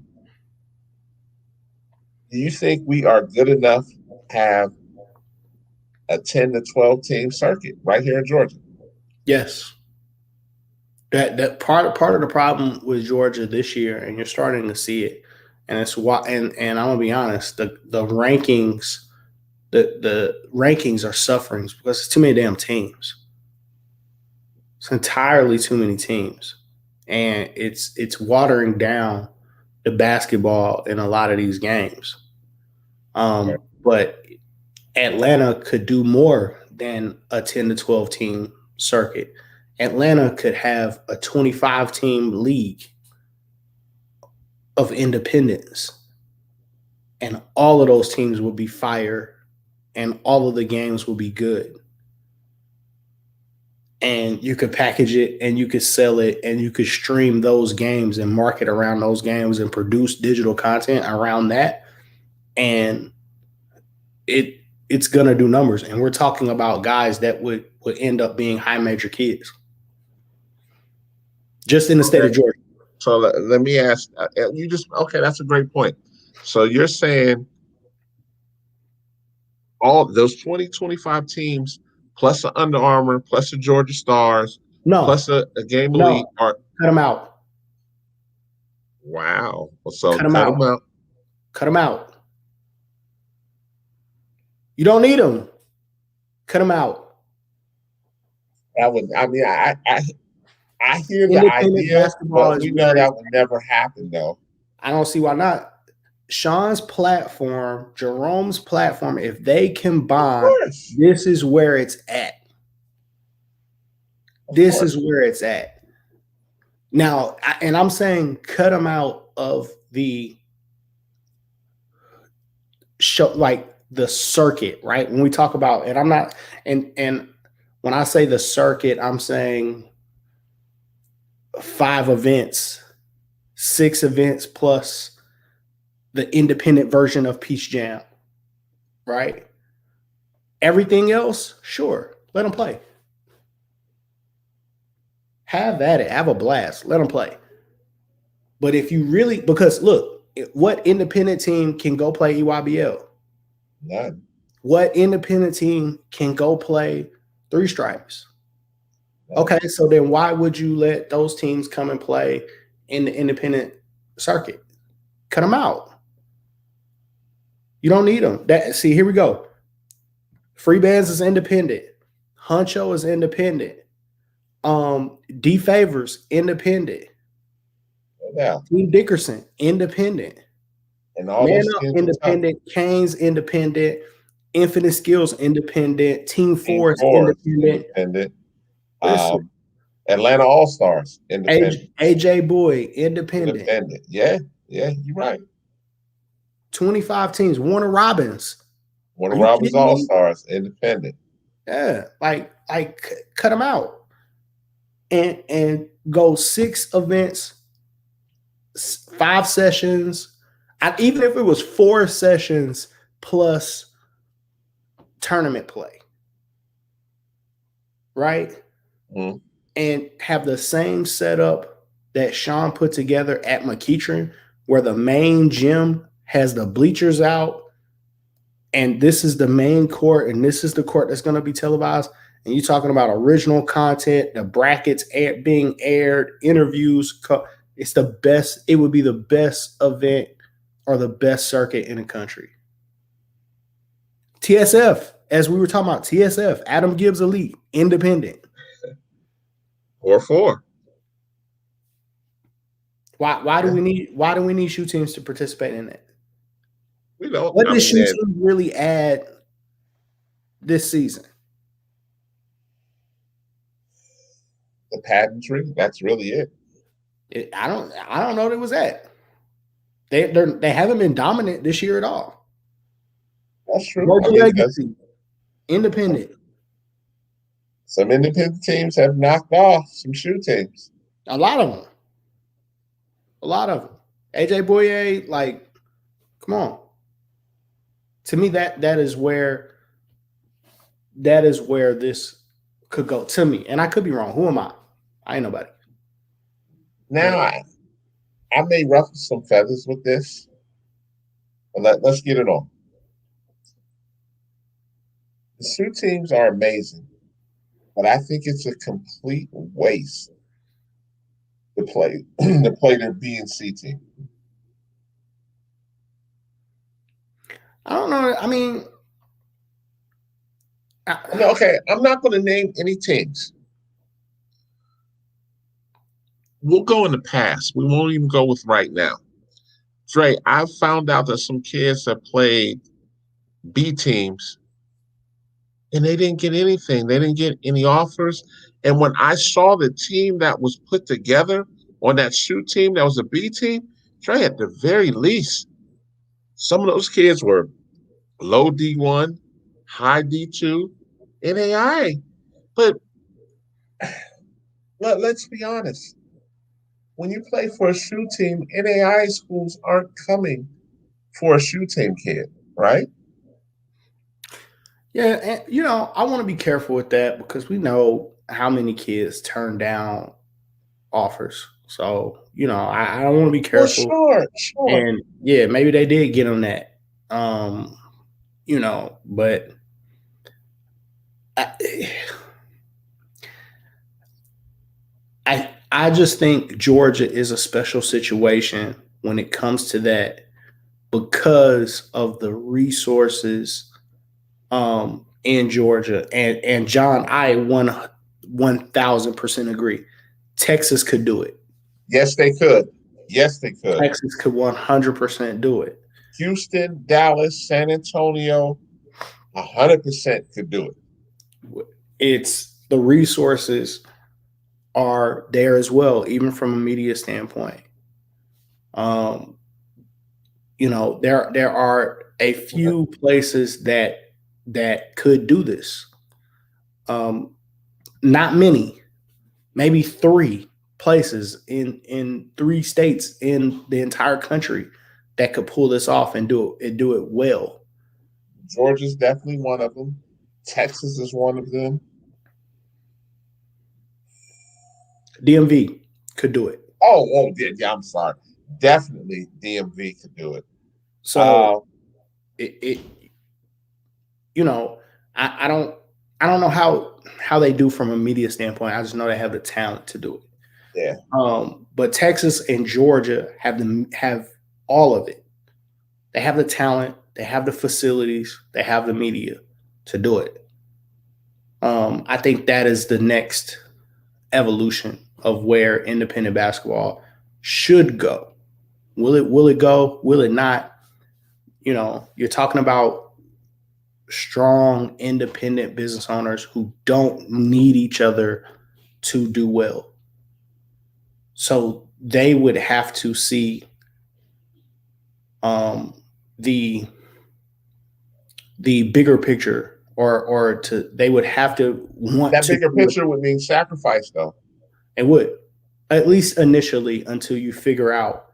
Do you think we are good enough to have a 10 to 12 team circuit right here in Georgia? Yes. That part of the problem with Georgia this year, and you're starting to see it, and it's why. And I'm gonna be honest, the rankings, the rankings are suffering because it's too many damn teams. It's entirely too many teams, and it's watering down the basketball in a lot of these games. But Atlanta could do more than a 10 to 12 team circuit. Atlanta could have a 25 team league of independents, and all of those teams will be fire, and all of the games will be good. And you could package it, and you could sell it, and you could stream those games and market around those games and produce digital content around that. And it's going to do numbers. And we're talking about guys that would end up being high major kids just in the state of Georgia. So let me ask you that's a great point. So you're saying all those 25 teams plus the Under Armour, plus the Georgia Stars, plus a Game Elite are cut them out. Wow. So cut them out. Cut them out. You don't need them. Cut them out. I hear the idea, but we know that would never happen, though. I don't see why not. Sean's platform, Jerome's platform, if they combine, this is where it's at. This is where it's at. Now, and I'm saying cut them out of the show, like the circuit, right? When we talk about, and I'm not, and when I say the circuit, I'm saying 5 events, 6 events plus the independent version of Peach Jam, right? Everything else, sure, let them play. Have at it, have a blast, let them play. But if you really, because look, What independent team can go play EYBL? None. What independent team can go play three stripes? Okay, so then why would you let those teams come and play in the independent circuit? Cut them out. You don't need them. See, here we go. Free Bands is independent. Huncho is independent. D Favors independent. Yeah. Team Dickerson independent. And all Man those Up kids independent. Canes independent. Infinite Skills independent. Team Force independent. Atlanta All Stars independent. AJ Boy independent. Yeah, you're right. 25 teams. Warner Robins. Warner Robins All Stars independent. Yeah, like cut them out and go 6 events, 5 sessions. Even if it was 4 sessions plus tournament play, right? Mm-hmm. And have the same setup that Sean put together at McEachern, where the main gym has the bleachers out, and this is the main court, and this is the court that's going to be televised. And you're talking about original content, the brackets being aired, interviews. It's the best. It would be the best event or the best circuit in the country. TSF, as we were talking about, TSF, Adam Gibbs Elite, independent. Or 4. Why do we need shoe teams to participate in it? We don't. What does shoe teams really add this season? The pageantry. That's really it. I don't know what it was at. They haven't been dominant this year at all. That's true. Legacy, independent. Some independent teams have knocked off some shoe teams. A lot of them. AJ Boye, like, come on. To me, that is where this could go. To me, and I could be wrong. Who am I? I ain't nobody. Now, I may ruffle some feathers with this, but let's get it on. The shoe teams are amazing, but I think it's a complete waste to play their B and C team. I don't know. I mean, okay, I'm not going to name any teams. We'll go in the past. We won't even go with right now. Dre, I found out that some kids that played B teams and they didn't get anything. They didn't get any offers. And when I saw the team that was put together on that shoe team that was a B team, Dre, at the very least, some of those kids were low D1, high D2, NAI. But let's be honest. When you play for a shoe team, NAI schools aren't coming for a shoe team kid, right? Yeah, and I want to be careful with that because we know how many kids turn down offers. So, I don't want to be careful. Well, sure. And yeah, maybe they did get on that. But I just think Georgia is a special situation when it comes to that because of the resources in Georgia. And John, I 1,000% agree. Texas could do it. Yes, they could. Texas could 100% do it. Houston, Dallas, San Antonio, 100% could do it. It's the resources are there as well, even from a media standpoint. There are a few places that could do this. Not many, maybe 3 places in 3 states in the entire country that could pull this off and do it well. Georgia's definitely one of them. Texas is one of them. DMV could do it. Oh, yeah, I'm sorry. definitely DMV could do it. So it you know, I don't know how they do from a media standpoint. I just know they have the talent to do it. Yeah. But Texas and Georgia have all of it. They have the talent, they have the facilities, they have the media to do it. I think that is the next evolution of where independent basketball should go. Will it go? Will it not? You're talking about strong independent business owners who don't need each other to do well. So they would have to see the bigger picture, or they would have to want that to bigger picture would mean sacrifice, though. It would, at least initially, until you figure out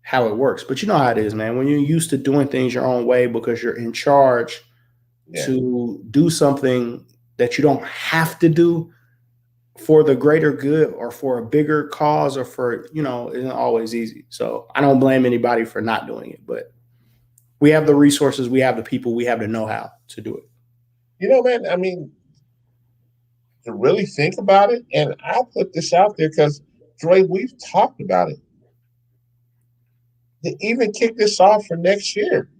how it works. But you know how it is, man. When you're used to doing things your own way because you're in charge to do something that you don't have to do for the greater good or for a bigger cause or for, it isn't always easy. So I don't blame anybody for not doing it, but we have the resources, we have the people, we have the know-how to do it. Man, I mean, to really think about it, and I'll put this out there because, Dre, we've talked about it. To even kick this off for next year.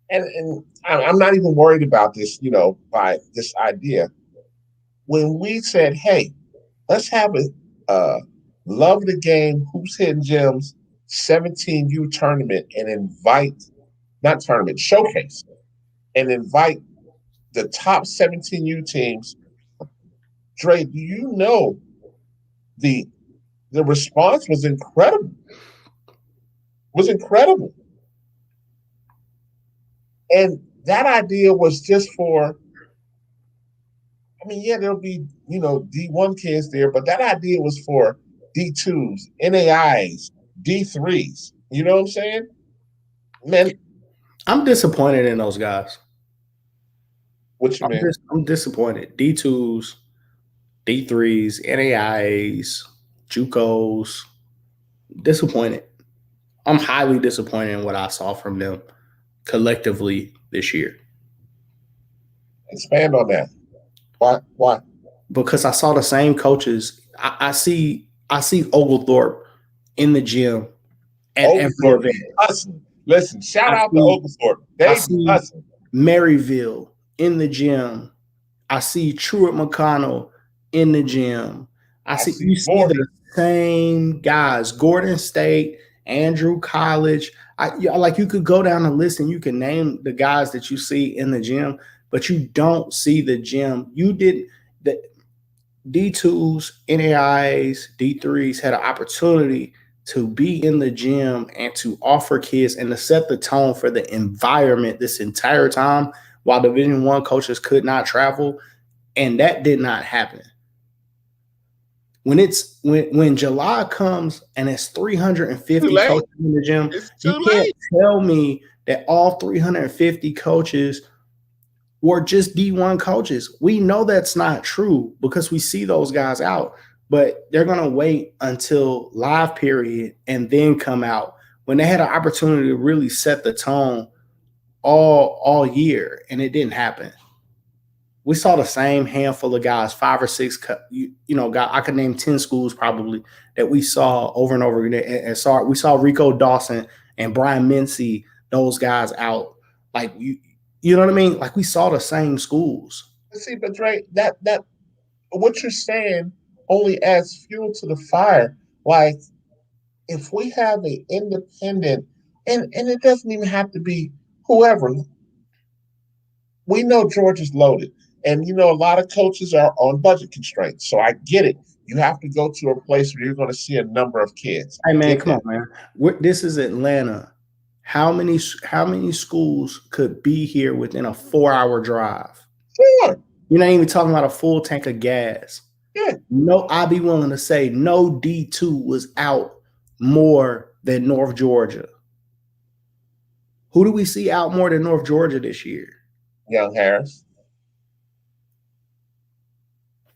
And I'm not even worried about this, by this idea. When we said, hey, let's have a love the game, Hoops Hidden Gems 17U tournament and showcase, and invite the top 17U teams. Dre, do you know the response was incredible? And that idea was just for, there'll be, D1 kids there, but that idea was for D2s, NAIs, D3s. You know what I'm saying? Man, I'm disappointed in those guys. What you mean? I'm disappointed. D2s, D3s, NAIs, JUCOs, disappointed. I'm highly disappointed in what I saw from them collectively this year. Expand on that. Why? Because I saw the same coaches. I see Oglethorpe in the gym at every event. Listen, shout out to Oglethorpe. They hustling. Maryville in the gym. I see Truett McConnell in the gym. I see the same guys. Gordon State, Andrew College. You could go down the list and you can name the guys that you see in the gym, but you don't see the gym. You did the D2s, NAIs, D3s had an opportunity to be in the gym and to offer kids and to set the tone for the environment this entire time while Division I coaches could not travel, and that did not happen. When July comes and it's 350 coaches in the gym, you can't tell me that all 350 coaches were just D1 coaches. We know that's not true because we see those guys out, but they're going to wait until live period and then come out when they had an opportunity to really set the tone all year, and it didn't happen. We saw the same handful of guys, 5 or 6, guys. I could name 10 schools probably that we saw over and over again. And we saw Rico Dawson and Brian Mincy, those guys out. Like you know what I mean? Like we saw the same schools. See, but Dre, that what you're saying only adds fuel to the fire. Like if we have an independent, and it doesn't even have to be whoever. We know Georgia's loaded. And, a lot of coaches are on budget constraints. So I get it. You have to go to a place where you're going to see a number of kids. Hey, man, come on, man. This is Atlanta. How many schools could be here within a 4-hour drive? Sure. You're not even talking about a full tank of gas. Yeah. No, I'd be willing to say no D2 was out more than North Georgia. Who do we see out more than North Georgia this year? Young Harris.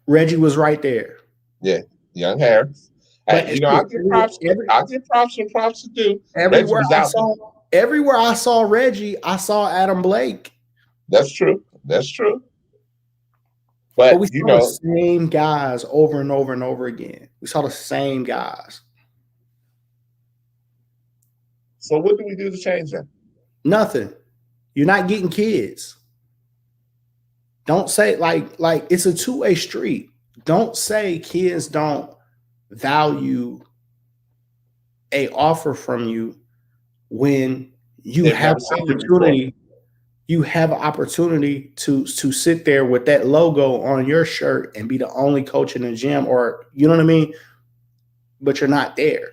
Reggie was right there. Yeah, Young Harris. But I give props. I give props when props to do. Reggie was out there. Everywhere I saw Reggie, I saw Adam Blake. That's true. That's true. But But we saw the same guys over and over and over again. We saw the same guys. So what do we do to change that? Nothing. You're not getting kids. Don't say like it's a two-way street. Don't say kids don't value a offer from you when you have opportunity. You have an opportunity to sit there with that logo on your shirt and be the only coach in the gym, or you know what I mean? But you're not there.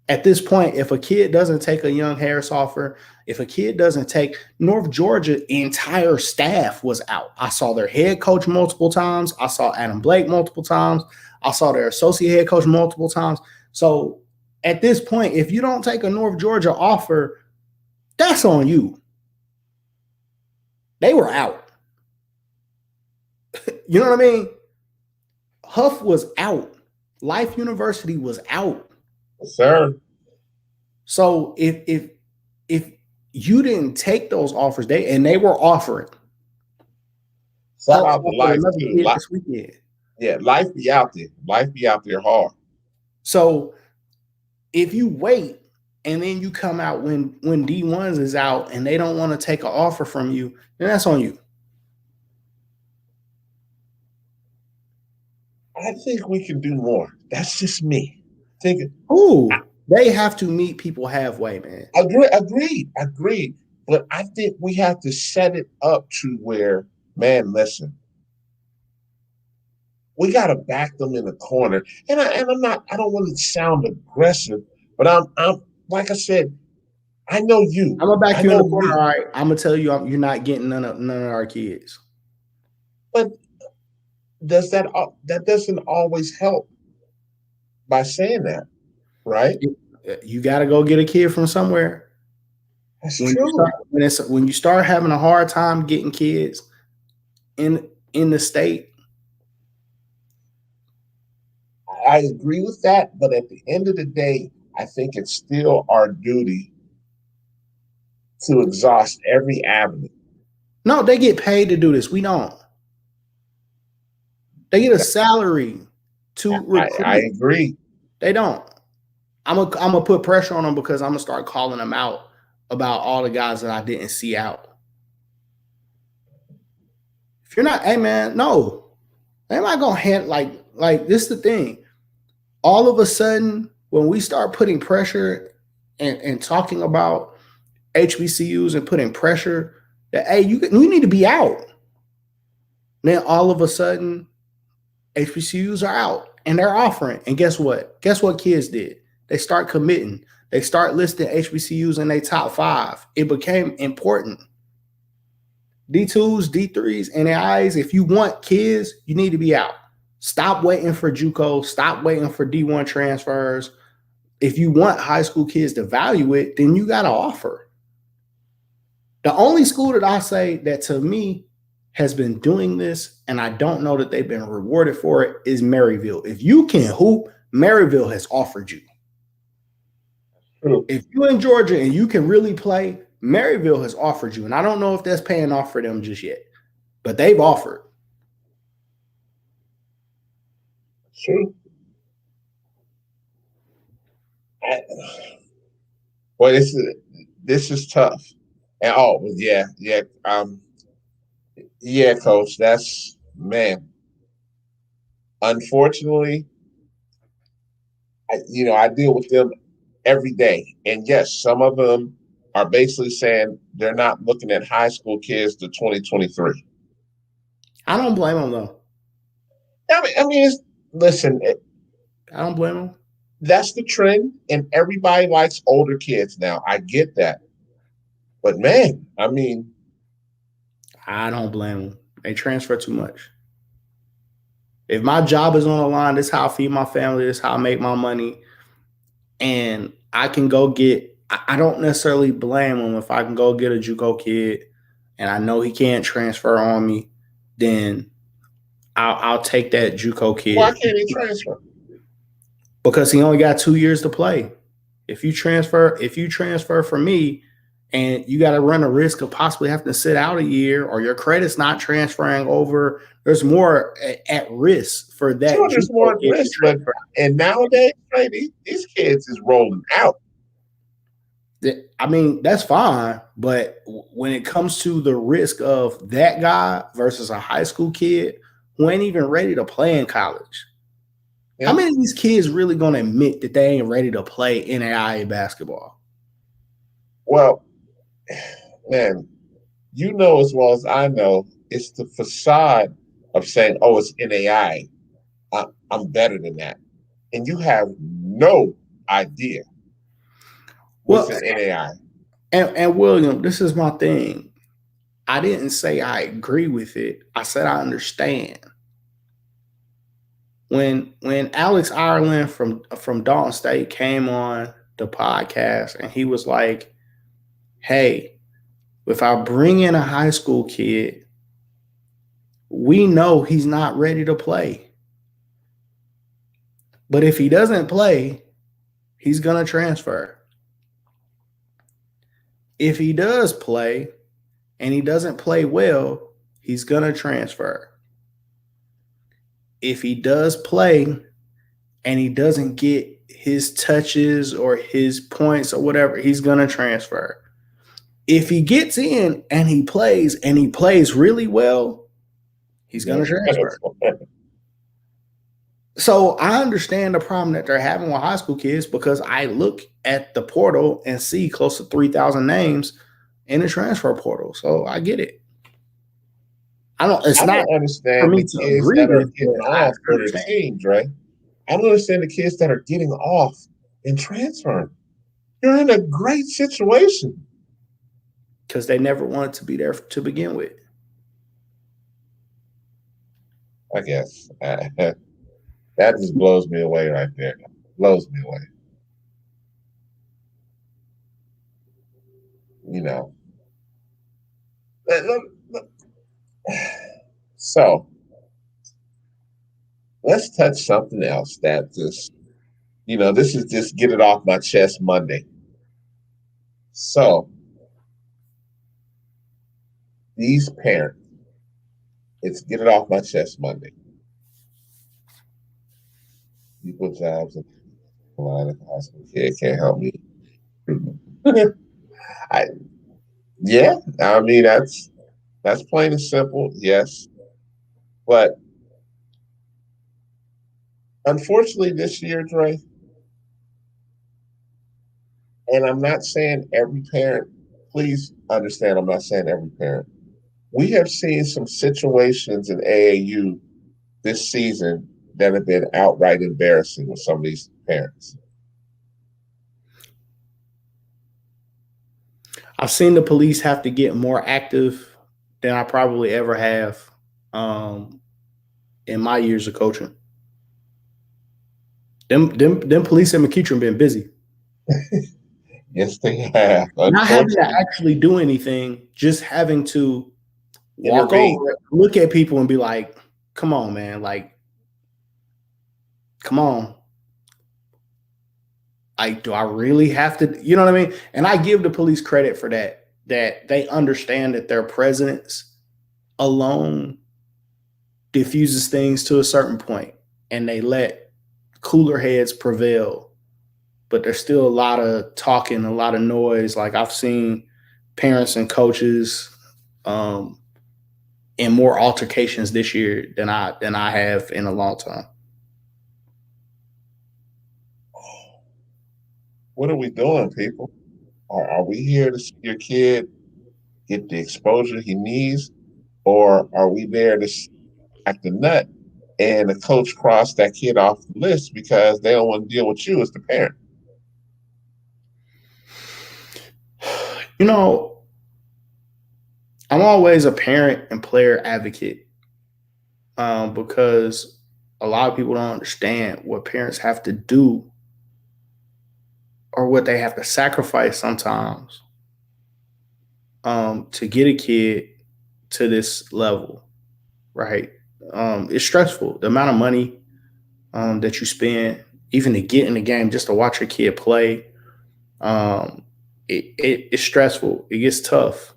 At this point, if a kid doesn't take a Young Harris offer, if a kid doesn't take North Georgia, entire staff was out. I saw their head coach multiple times. I saw Adam Blake multiple times. I saw their associate head coach multiple times. So at this point, if you don't take a North Georgia offer, that's on you. They were out. You know what I mean? Huff was out. Life University was out. Yes, sir. So if you didn't take those offers, they were offering. Shout out to Life too. This weekend. Yeah, Life be out there. Life be out there hard. So if you wait and then you come out when D1s is out and they don't want to take an offer from you, then that's on you. I think we can do more. That's just me. They have to meet people halfway, man. Agreed. But I think we have to set it up to where, man, listen, we got to back them in the corner. And I don't want to sound aggressive, but I'm like I said, I know you. I'm gonna back you in the corner. All right, I'm gonna tell you, you're not getting none of our kids. But that doesn't always help by saying that, right? You got to go get a kid from somewhere. That's true. When you start having a hard time getting kids in the state, I agree with that. But at the end of the day, I think it's still our duty to exhaust every avenue. No, they get paid to do this. We don't. They get a salary to recruit. I agree. They don't. I'm gonna put pressure on them because I'm gonna start calling them out about all the guys that I didn't see out. If you're not, hey man, no, they're not gonna hand like this. Is the thing. All of a sudden, when we start putting pressure and talking about HBCUs and putting pressure that hey, you need to be out. Then all of a sudden, HBCUs are out and they're offering. And guess what? Guess what kids did? They start committing. They start listing HBCUs in their top 5. It became important. D2s, D3s, NAIs, if you want kids, you need to be out. Stop waiting for JUCO. Stop waiting for D1 transfers. If you want high school kids to value it, then you got to offer. The only school that I say that to me has been doing this, and I don't know that they've been rewarded for it, is Maryville. If you can hoop, Maryville has offered you. If you're in Georgia and you can really play, Maryville has offered you. And I don't know if that's paying off for them just yet, but they've offered. True. Well, this is tough. And yeah, Coach. That's man. Unfortunately, I deal with them every day, and yes, some of them are basically saying they're not looking at high school kids to 2023. I don't blame them though. I mean, listen. I don't blame them. That's the trend, and everybody likes older kids now. I get that, but man, I mean, I don't blame them. They transfer too much. If my job is on the line, this is how I feed my family. This is how I make my money. And I can go get, I don't necessarily blame him if I can go get a JUCO kid and I know he can't transfer on me, then I'll take that JUCO kid. Why can't he transfer? because he only got 2 years to play. If you transfer for me and you got to run a risk of possibly having to sit out a year or your credit's not transferring over, there's more at risk for that. Sure, there's more at risk, and nowadays, right, these kids is rolling out. I mean, that's fine, but when it comes to the risk of that guy versus a high school kid who ain't even ready to play in college, how many of these kids really going to admit that they ain't ready to play NAIA basketball? Well, man, you know as well as I know, it's the facade of saying, "Oh, it's NAIA. I'm better than that," and you have no idea what's an NAIA. And William, this is my thing. I didn't say I agree with it. I said I understand. When Alex Ireland from Dalton State came on the podcast and he was like, "Hey, if I bring in a high school kid, we know he's not ready to play. But if he doesn't play, he's going to transfer. If he does play and he doesn't play well, he's going to transfer. If he does play and he doesn't get his touches or his points or whatever, he's going to transfer. If he gets in and he plays really well, he's going to transfer." So I understand the problem that they're having with high school kids because I look at the portal and see close to 3,000 names in the transfer portal. So I get it. I don't understand for me the to kids agree that are with getting it. off for their teams, right? I don't understand the kids that are getting off and transferring. You're in a great situation. Because they never wanted to be there to begin with. I guess. That just blows me away right there. Blows me away. You know. So, let's touch something else that just, this is just get it off my chest Monday. So, these parents, it's get it off my chest Monday. People jobs, a lot of high school kid can't help me. I mean that's plain and simple, yes. But unfortunately this year, Dre, and I'm not saying every parent, please understand, I'm not saying every parent. We have seen some situations in AAU this season that have been outright embarrassing with some of these parents. I've seen the police have to get more active than I probably ever have in my years of coaching. Them police in McEachern been busy. Yes, they have. Not having to actually do anything, just having to walk over, look at people and be like, "Come on, man, like, come on. Like, do I really have to?" You know what I mean? And I give the police credit for that they understand that their presence alone diffuses things to a certain point and they let cooler heads prevail. But there's still a lot of talking, a lot of noise. Like I've seen parents and coaches in more altercations this year than I have in a long time. What are we doing, people? Are we here to see your kid get the exposure he needs, or are we there to act the nut and the coach cross that kid off the list because they don't want to deal with you as the parent? I'm always a parent and player advocate because a lot of people don't understand what parents have to do or what they have to sacrifice sometimes to get a kid to this level, right? It's stressful. The amount of money that you spend even to get in the game, just to watch your kid play. It's stressful. It gets tough.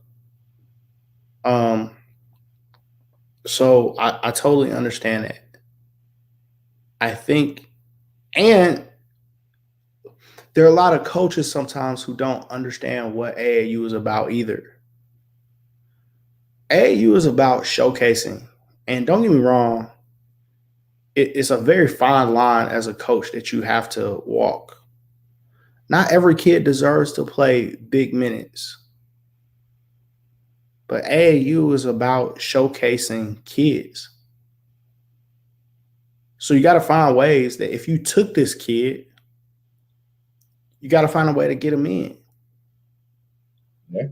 So I totally understand that. I think, and there are a lot of coaches sometimes who don't understand what AAU is about either. AAU is about showcasing. And don't get me wrong, it's a very fine line as a coach that you have to walk. Not every kid deserves to play big minutes. But AAU is about showcasing kids. So you got to find ways that if you took this kid, you got to find a way to get him in. Yeah.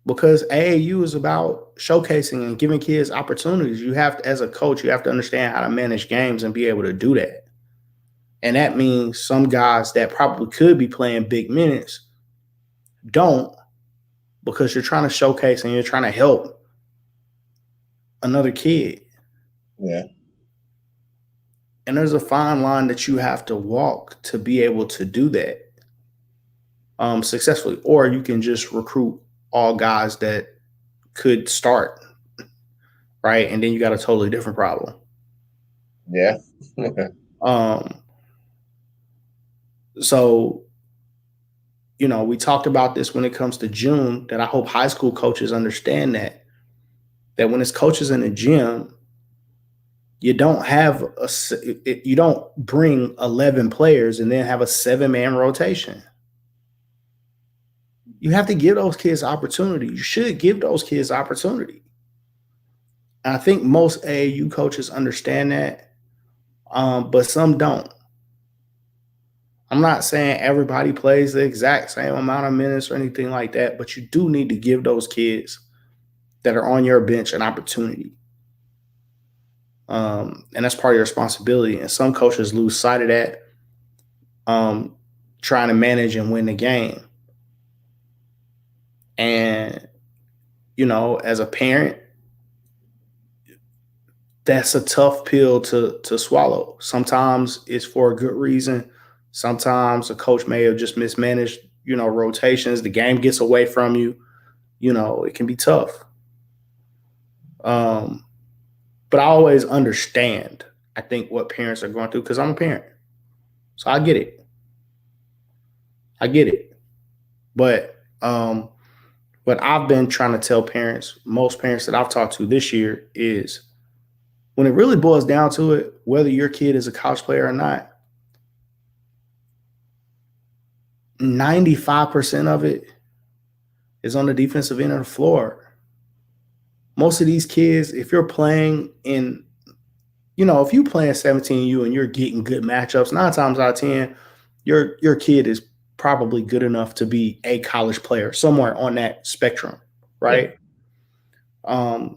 Because AAU is about showcasing and giving kids opportunities. You have to, as a coach, you have to understand how to manage games and be able to do that. And that means some guys that probably could be playing big minutes don't, because you're trying to showcase and you're trying to help another kid. Yeah. And there's a fine line that you have to walk to be able to do that successfully. Or you can just recruit all guys that could start, right? And then you got a totally different problem. Yeah. So, we talked about this when it comes to June, that I hope high school coaches understand that when it's coaches in the gym, you don't bring 11 players and then have a 7-man rotation. You have to give those kids opportunity. You should give those kids opportunity. And I think most AAU coaches understand that, but some don't. I'm not saying everybody plays the exact same amount of minutes or anything like that, but you do need to give those kids that are on your bench an opportunity. And that's part of your responsibility. And some coaches lose sight of that, trying to manage and win the game. And, as a parent, that's a tough pill to swallow. Sometimes it's for a good reason. Sometimes a coach may have just mismanaged, rotations. The game gets away from you. It can be tough. But I always understand, I think, what parents are going through, because I'm a parent. So I get it. But what I've been trying to tell parents, most parents that I've talked to this year, is when it really boils down to it, whether your kid is a college player or not, 95% of it is on the defensive end of the floor. Most of these kids, if you're playing in, if you play in 17U and you're getting good matchups, 9 times out of 10, your kid is probably good enough to be a college player, somewhere on that spectrum, right? Yeah.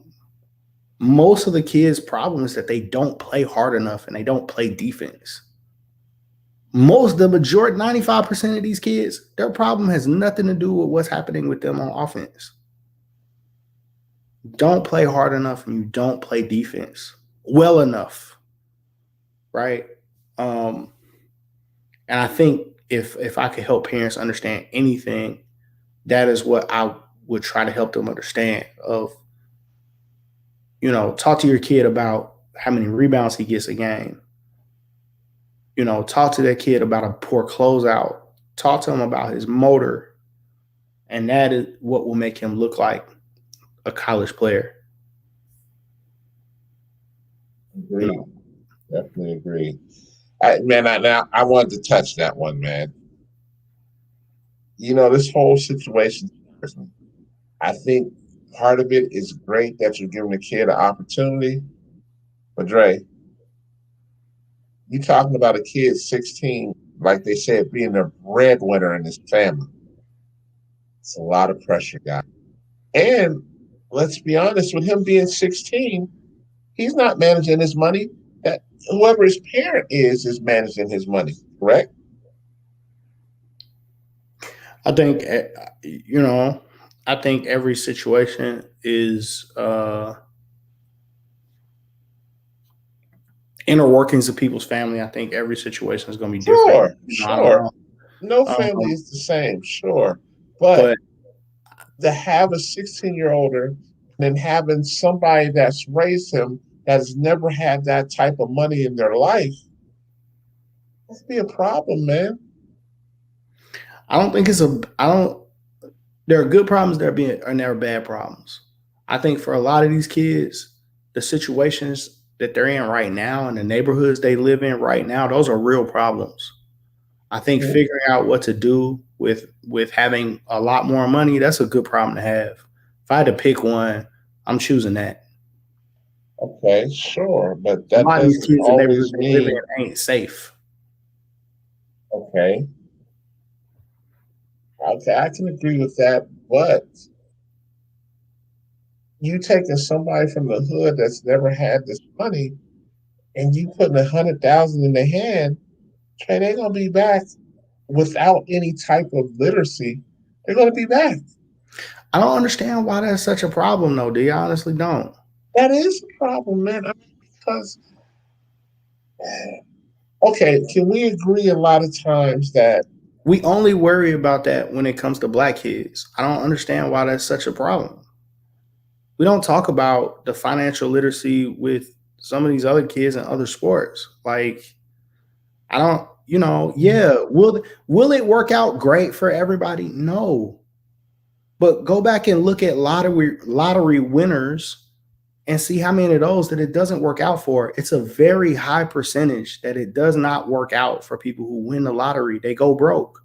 Most of the kids' problem is that they don't play hard enough and they don't play defense. The majority, 95% of these kids, their problem has nothing to do with what's happening with them on offense. Don't play hard enough and you don't play defense well enough, right? And I think if I could help parents understand anything, that is what I would try to help them understand. Talk to your kid about how many rebounds he gets a game. Talk to that kid about a poor closeout. Talk to him about his motor. And that is what will make him look like a college player. Agree. Definitely agree. I wanted to touch that one, man. This whole situation, I think part of it is great that you're giving the kid an opportunity. But Dre, you talking about a kid 16, like they said, being the breadwinner in his family. It's a lot of pressure, guys. And let's be honest, with him being 16, he's not managing his money. That whoever his parent is managing his money, correct? I think, every situation is inner workings of people's family. I think every situation is going to be different. Sure, I don't sure. know. No family is the same, sure. But But to have a 16-year-older and then having somebody that's raised him that has never had that type of money in their life, that's be a problem, man. I don't think there are good problems and there are bad problems. I think for a lot of these kids, the situations that they're in right now and the neighborhoods they live in right now, those are real problems. I think Mhm. figuring out what to do with having a lot more money, that's a good problem to have. If I had to pick one, I'm choosing that. Okay, sure, but A that lot of these doesn't kids, the neighborhoods always they live mean in ain't safe. okay. Okay, I can agree with that, but you taking somebody from the hood that's never had this money and you putting 100,000 in their hand, Trey, they're gonna be back without any type of literacy. They're gonna be back. I don't understand why that's such a problem, though. D. I honestly don't. That is a problem, man. I mean, because okay, can we agree a lot of times that We only worry about that when it comes to black kids. I don't understand why that's such a problem. We don't talk about the financial literacy with some of these other kids in other sports. Like, I don't, yeah, will it work out great for everybody? No. But go back and look at lottery winners and see how many of those that it doesn't work out for. It's a very high percentage that it does not work out for people who win the lottery. They go broke.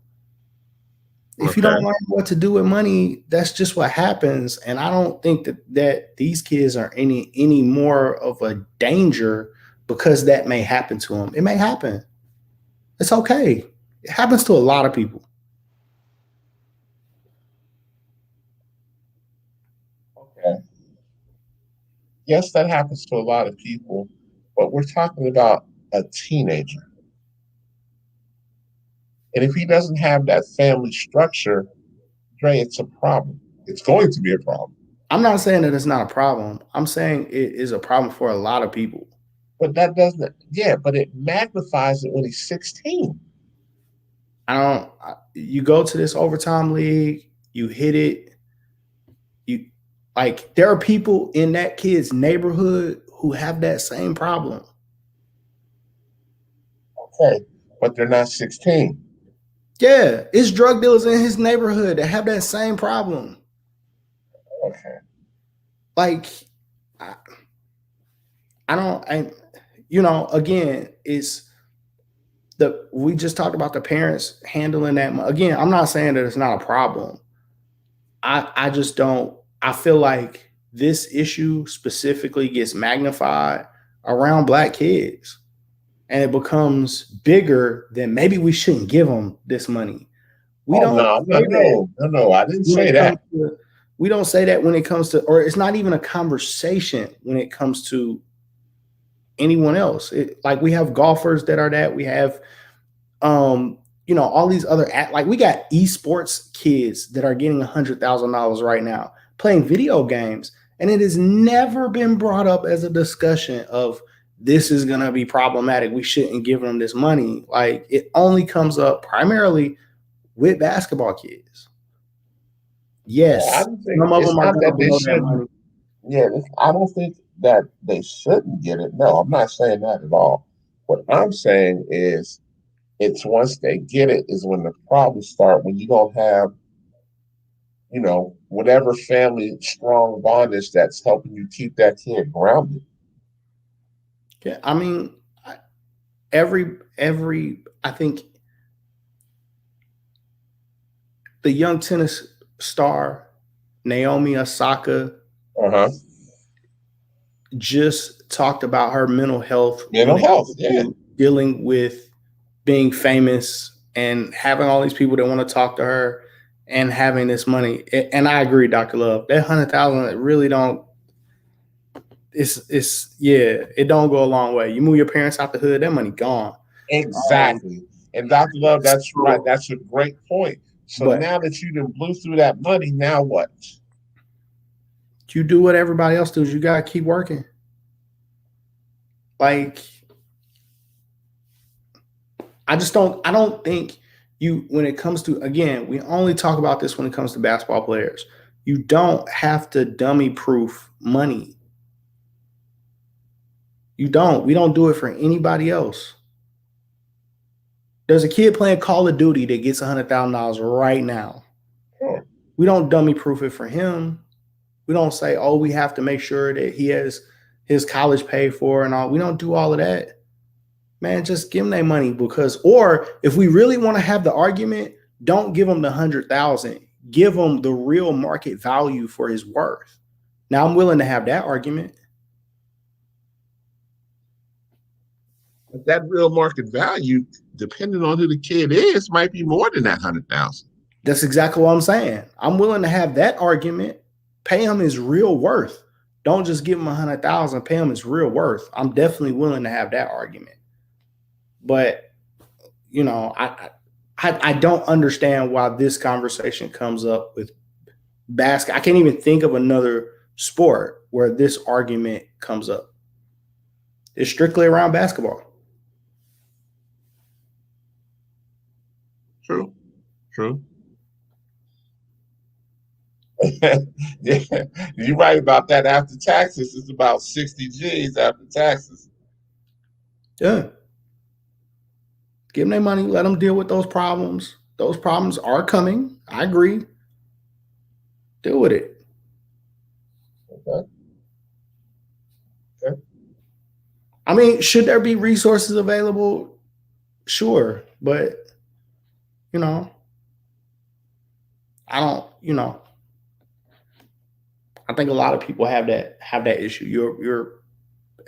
If you don't learn what to do with money, that's just what happens. And I don't think that these kids are any more of a danger because that may happen to them. It may happen. It's okay. It happens to a lot of people. okay, yes, that happens to a lot of people, but we're talking about a teenager. And if he doesn't have that family structure, Dre, it's a problem. It's going to be a problem. I'm not saying that it's not a problem. I'm saying it is a problem for a lot of people. But that doesn't, yeah, but it magnifies it when he's 16. You go to this overtime league, you hit it, there are people in that kid's neighborhood who have that same problem. Okay, but they're not 16. Yeah, it's drug dealers in his neighborhood that have that same problem. Okay. Like, again, we just talked about the parents handling that. Again, I'm not saying that it's not a problem. I just don't, I feel like this issue specifically gets magnified around black kids and it becomes bigger than maybe we shouldn't give them this money. No, I didn't say that. We don't say that when it comes to, or it's not even a conversation when it comes to anyone else. Like we have golfers that are that. We have, all these other like we got esports kids that are getting $100,000 right now playing video games, and it has never been brought up as a discussion of this is going to be problematic. We shouldn't give them this money. Like it only comes up primarily with basketball kids. Yes, I don't think some of it's them are not that they that shouldn't. money. Yeah, I don't think that they shouldn't get it. No, I'm not saying that at all. What I'm saying is it's once they get it is when the problems start, when you don't have, whatever family strong bondage that's helping you keep that kid grounded. Yeah, I mean, I think the young tennis star Naomi Osaka just talked about her mental health. Yeah. Dealing with being famous and having all these people that want to talk to her and having this money. And I agree, Dr. Love, that 100,000, it really don't, it don't go a long way. You move your parents out the hood, that money gone. Exactly. And Dr. Love, that's right. That's a great point. So now that you done blew through that money, now what? You do what everybody else does. You got to keep working. Like, I don't think when it comes to, again, we only talk about this when it comes to basketball players. You don't have to dummy proof money. You don't. We don't do it for anybody else. There's a kid playing Call of Duty that gets $100,000 right now. Sure. We don't dummy proof it for him. We don't say, oh, we have to make sure that he has his college paid for and all. We don't do all of that. Man, just give them their money or if we really want to have the argument, don't give them the 100,000. Give them the real market value for his worth. Now I'm willing to have that argument. But that real market value, depending on who the kid is, might be more than that 100,000. That's exactly what I'm saying. I'm willing to have that argument. Pay him his real worth. Don't just give him 100,000. Pay him his real worth. I'm definitely willing to have that argument. But I don't understand why this conversation comes up with basketball. I can't even think of another sport where this argument comes up. It's strictly around basketball. True. Yeah, you're right about that. After taxes, it's about 60 G's after taxes. Yeah. Give them their money. Let them deal with those problems. Those problems are coming. I agree. Deal with it. Okay. I mean, should there be resources available? Sure. But, I think a lot of people have that issue. You're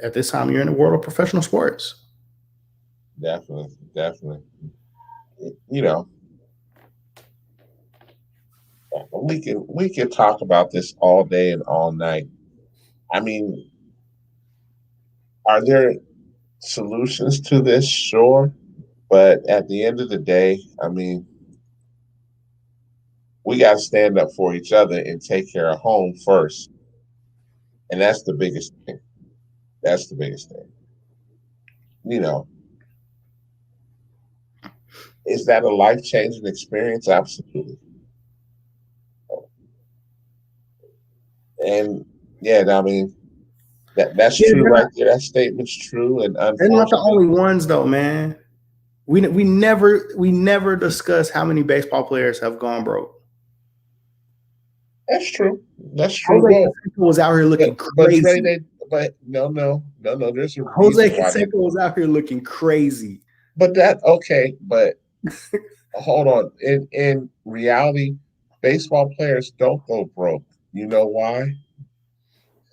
at this time, you're in the world of professional sports. Definitely. We can talk about this all day and all night. I mean, are there solutions to this? Sure. But at the end of the day, I mean, we got to stand up for each other and take care of home first. And that's the biggest thing. Is that a life-changing experience? Absolutely. And yeah, I mean, that's true right there. That statement's true. And they're not the only ones though, man. We never discuss how many baseball players have gone broke. That's true. Jose Canseco was out here looking crazy. But no. There's a Jose Canseco was out here looking crazy. But hold on. In reality, baseball players don't go broke. You know why?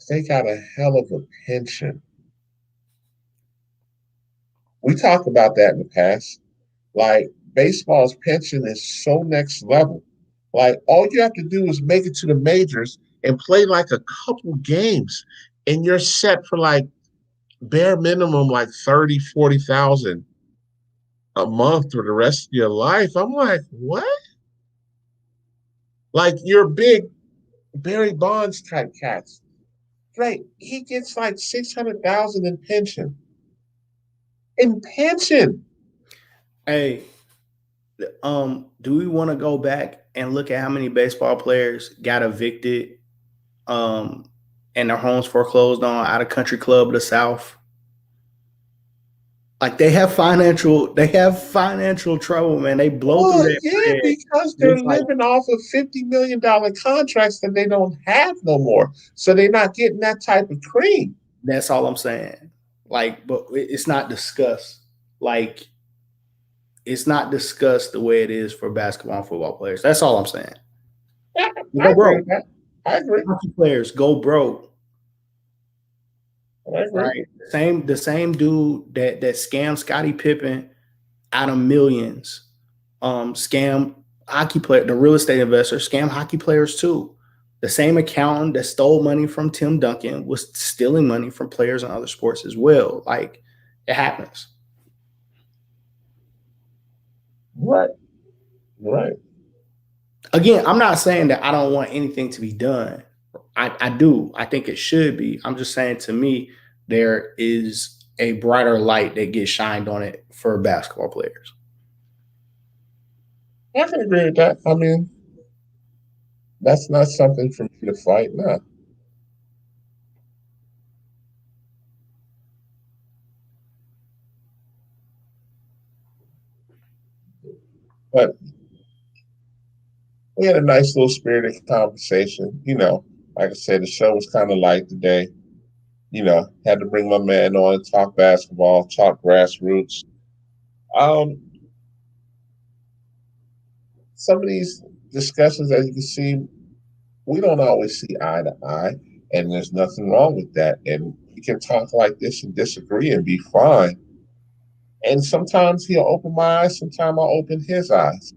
They got a hell of a pension. We talked about that in the past. Like, baseball's pension is so next level. Like, all you have to do is make it to the majors and play like a couple games, and you're set for like bare minimum, like 30, 40,000 a month for the rest of your life. I'm like, what? Like, your big Barry Bonds type cats. Right. He gets like 600,000 in pension. Hey, do we want to go back and look at how many baseball players got evicted and their homes foreclosed on out of country club of the South? Like, they have financial trouble, man. They blow through that bread. Because they're living off of $50 million contracts that they don't have no more. So they're not getting that type of cream. That's all I'm saying. Like, but it's not discussed. Like, it's not discussed the way it is for basketball and football players. That's all I'm saying. Yeah, I agree. Hockey players go broke. Right. The same dude that scammed Scottie Pippen out of millions, scam hockey player, the real estate investor, scam hockey players too. The same accountant that stole money from Tim Duncan was stealing money from players in other sports as well. Like, it happens. Right. Again, I'm not saying that I don't want anything to be done. I do. I think it should be. I'm just saying, to me, there is a brighter light that gets shined on it for basketball players. I can agree with that. I mean, that's not something for me to fight. No. But we had a nice little spirited conversation. Like I said, the show was kind of light today. Had to bring my man on, talk basketball, talk grassroots. Um, some of these discussions, as you can see, we don't always see eye to eye, and there's nothing wrong with that. And we can talk like this and disagree and be fine. And sometimes he'll open my eyes, sometimes I'll open his eyes.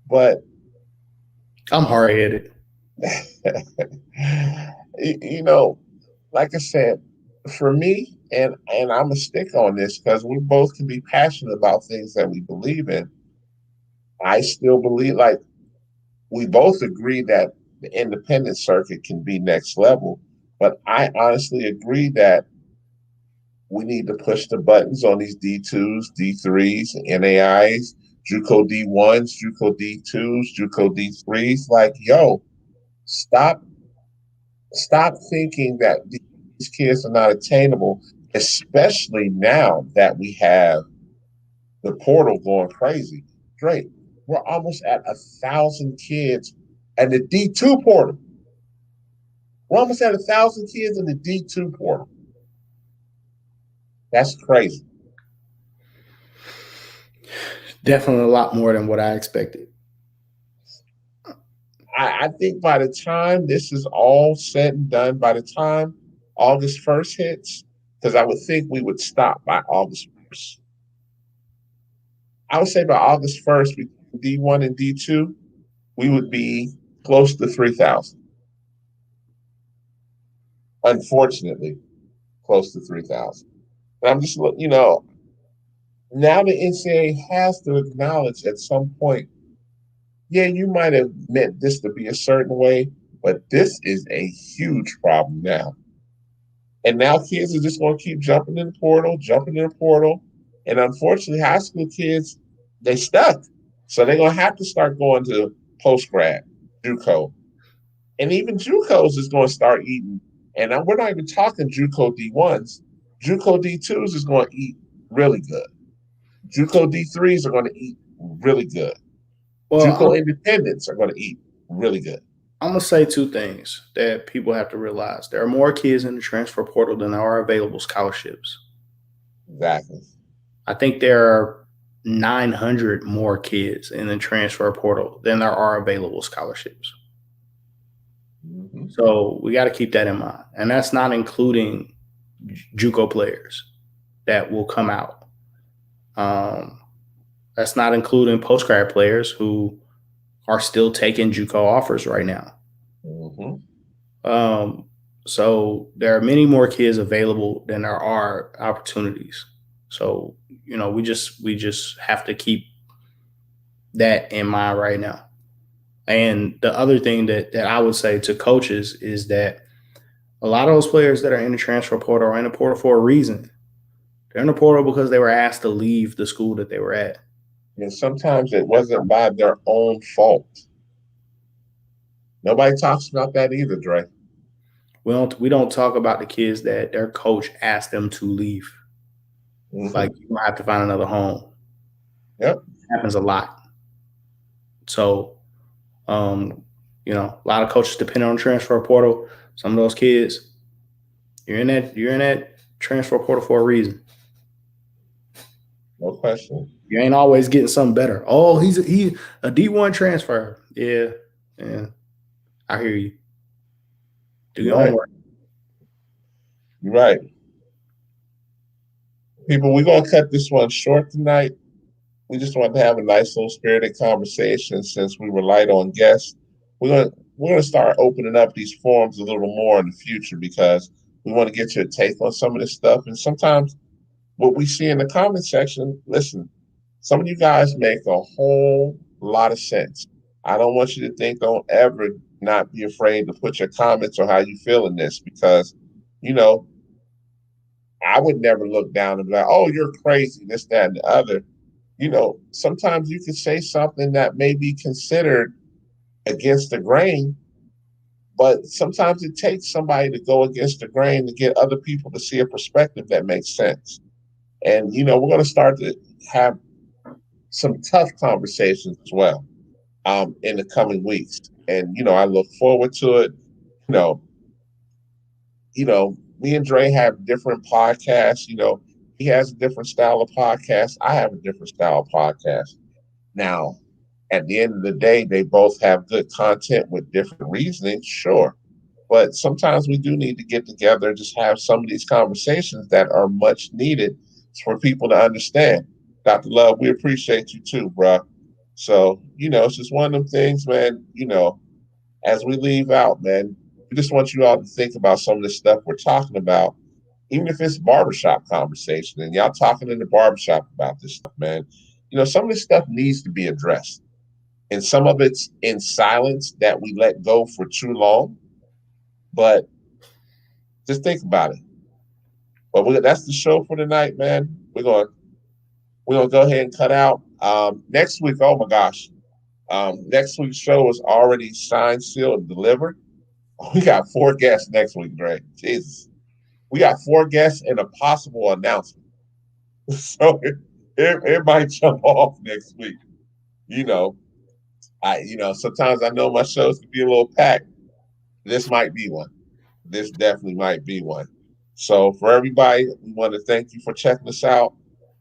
But I'm hard headed. Like I said, for me, and I'm a stick on this because we both can be passionate about things that we believe in. I still believe, like, we both agree that the independent circuit can be next level, but I honestly agree that we need to push the buttons on these D2s, D3s, NAIs, JUCO D1s, JUCO D2s, JUCO D3s. Like, yo, stop thinking that these kids are not attainable, especially now that we have the portal going crazy. Drake, we're almost at 1,000 kids at the D2 portal. We're almost at 1,000 kids in the D2 portal. That's crazy. Definitely a lot more than what I expected. I think by the time this is all said and done, by the time August 1st hits, because I would think we would stop by August 1st. I would say by August 1st, between D1 and D2, we would be close to 3,000. Unfortunately, close to 3,000. And I'm just, now the NCAA has to acknowledge at some point, yeah, you might have meant this to be a certain way, but this is a huge problem now. And now kids are just going to keep jumping in the portal. And unfortunately, high school kids, they stuck. So they're going to have to start going to post-grad, JUCO. And even JUCOs is going to start eating. And we're not even talking JUCO D1s. JUCO D2s is going to eat really good. JUCO D3s are going to eat really good. Well, JUCO independents are going to eat really good. I'm going to say two things that people have to realize. There are more kids in the transfer portal than there are available scholarships. Exactly. I think there are 900 more kids in the transfer portal than there are available scholarships. Mm-hmm. So we got to keep that in mind. And that's not including JUCO players that will come out. That's not including post-grad players who are still taking JUCO offers right now. Mm-hmm. So there are many more kids available than there are opportunities. So, we just have to keep that in mind right now. And the other thing that I would say to coaches is that a lot of those players that are in the transfer portal are in the portal for a reason. They're in the portal because they were asked to leave the school that they were at. And sometimes it wasn't by their own fault. Nobody talks about that either, Dre. We don't talk about the kids that their coach asked them to leave. Mm-hmm. Like, you might have to find another home. Yep. It happens a lot. So, a lot of coaches depend on the transfer portal. Some of those kids, you're in that transfer portal for a reason. No question. You ain't always getting something better. Oh, he's a D1 transfer. Yeah. I hear you. Do your homework. You're right. People, we're going to cut this one short tonight. We just wanted to have a nice little spirited conversation since we were light on guests. We're going to start opening up these forums a little more in the future because we want to get your take on some of this stuff. And sometimes what we see in the comment section, listen, some of you guys make a whole lot of sense. I don't want you to think, don't ever not be afraid to put your comments on how you feel in this because, I would never look down and be like, oh, you're crazy, this, that, and the other. sometimes you can say something that may be considered against the grain, but sometimes it takes somebody to go against the grain to get other people to see a perspective that makes sense. And, we're going to start to have some tough conversations as well in the coming weeks. And, I look forward to it. You know, me and Dre have different podcasts. He has a different style of podcast. I have a different style of podcast. Now, at the end of the day, they both have good content with different reasoning, sure. But sometimes we do need to get together and just have some of these conversations that are much needed for people to understand. Dr. Love, we appreciate you too, bro. So, it's just one of them things, man, as we leave out, man, we just want you all to think about some of the stuff we're talking about, even if it's barbershop conversation and y'all talking in the barbershop about this stuff, man. Some of this stuff needs to be addressed. And some of it's in silence that we let go for too long. But just think about it. But that's the show for tonight, man. We're gonna go ahead and cut out. Next week, oh my gosh. Next week's show is already signed, sealed, and delivered. We got 4 guests next week, Greg. Jesus. We got 4 guests and a possible announcement. So it might jump off next week. Sometimes I know my shows can be a little packed. This might be one. This definitely might be one. So for everybody, we want to thank you for checking us out.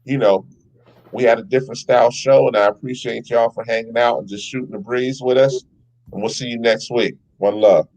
We had a different style show, and I appreciate y'all for hanging out and just shooting the breeze with us. And we'll see you next week. One love.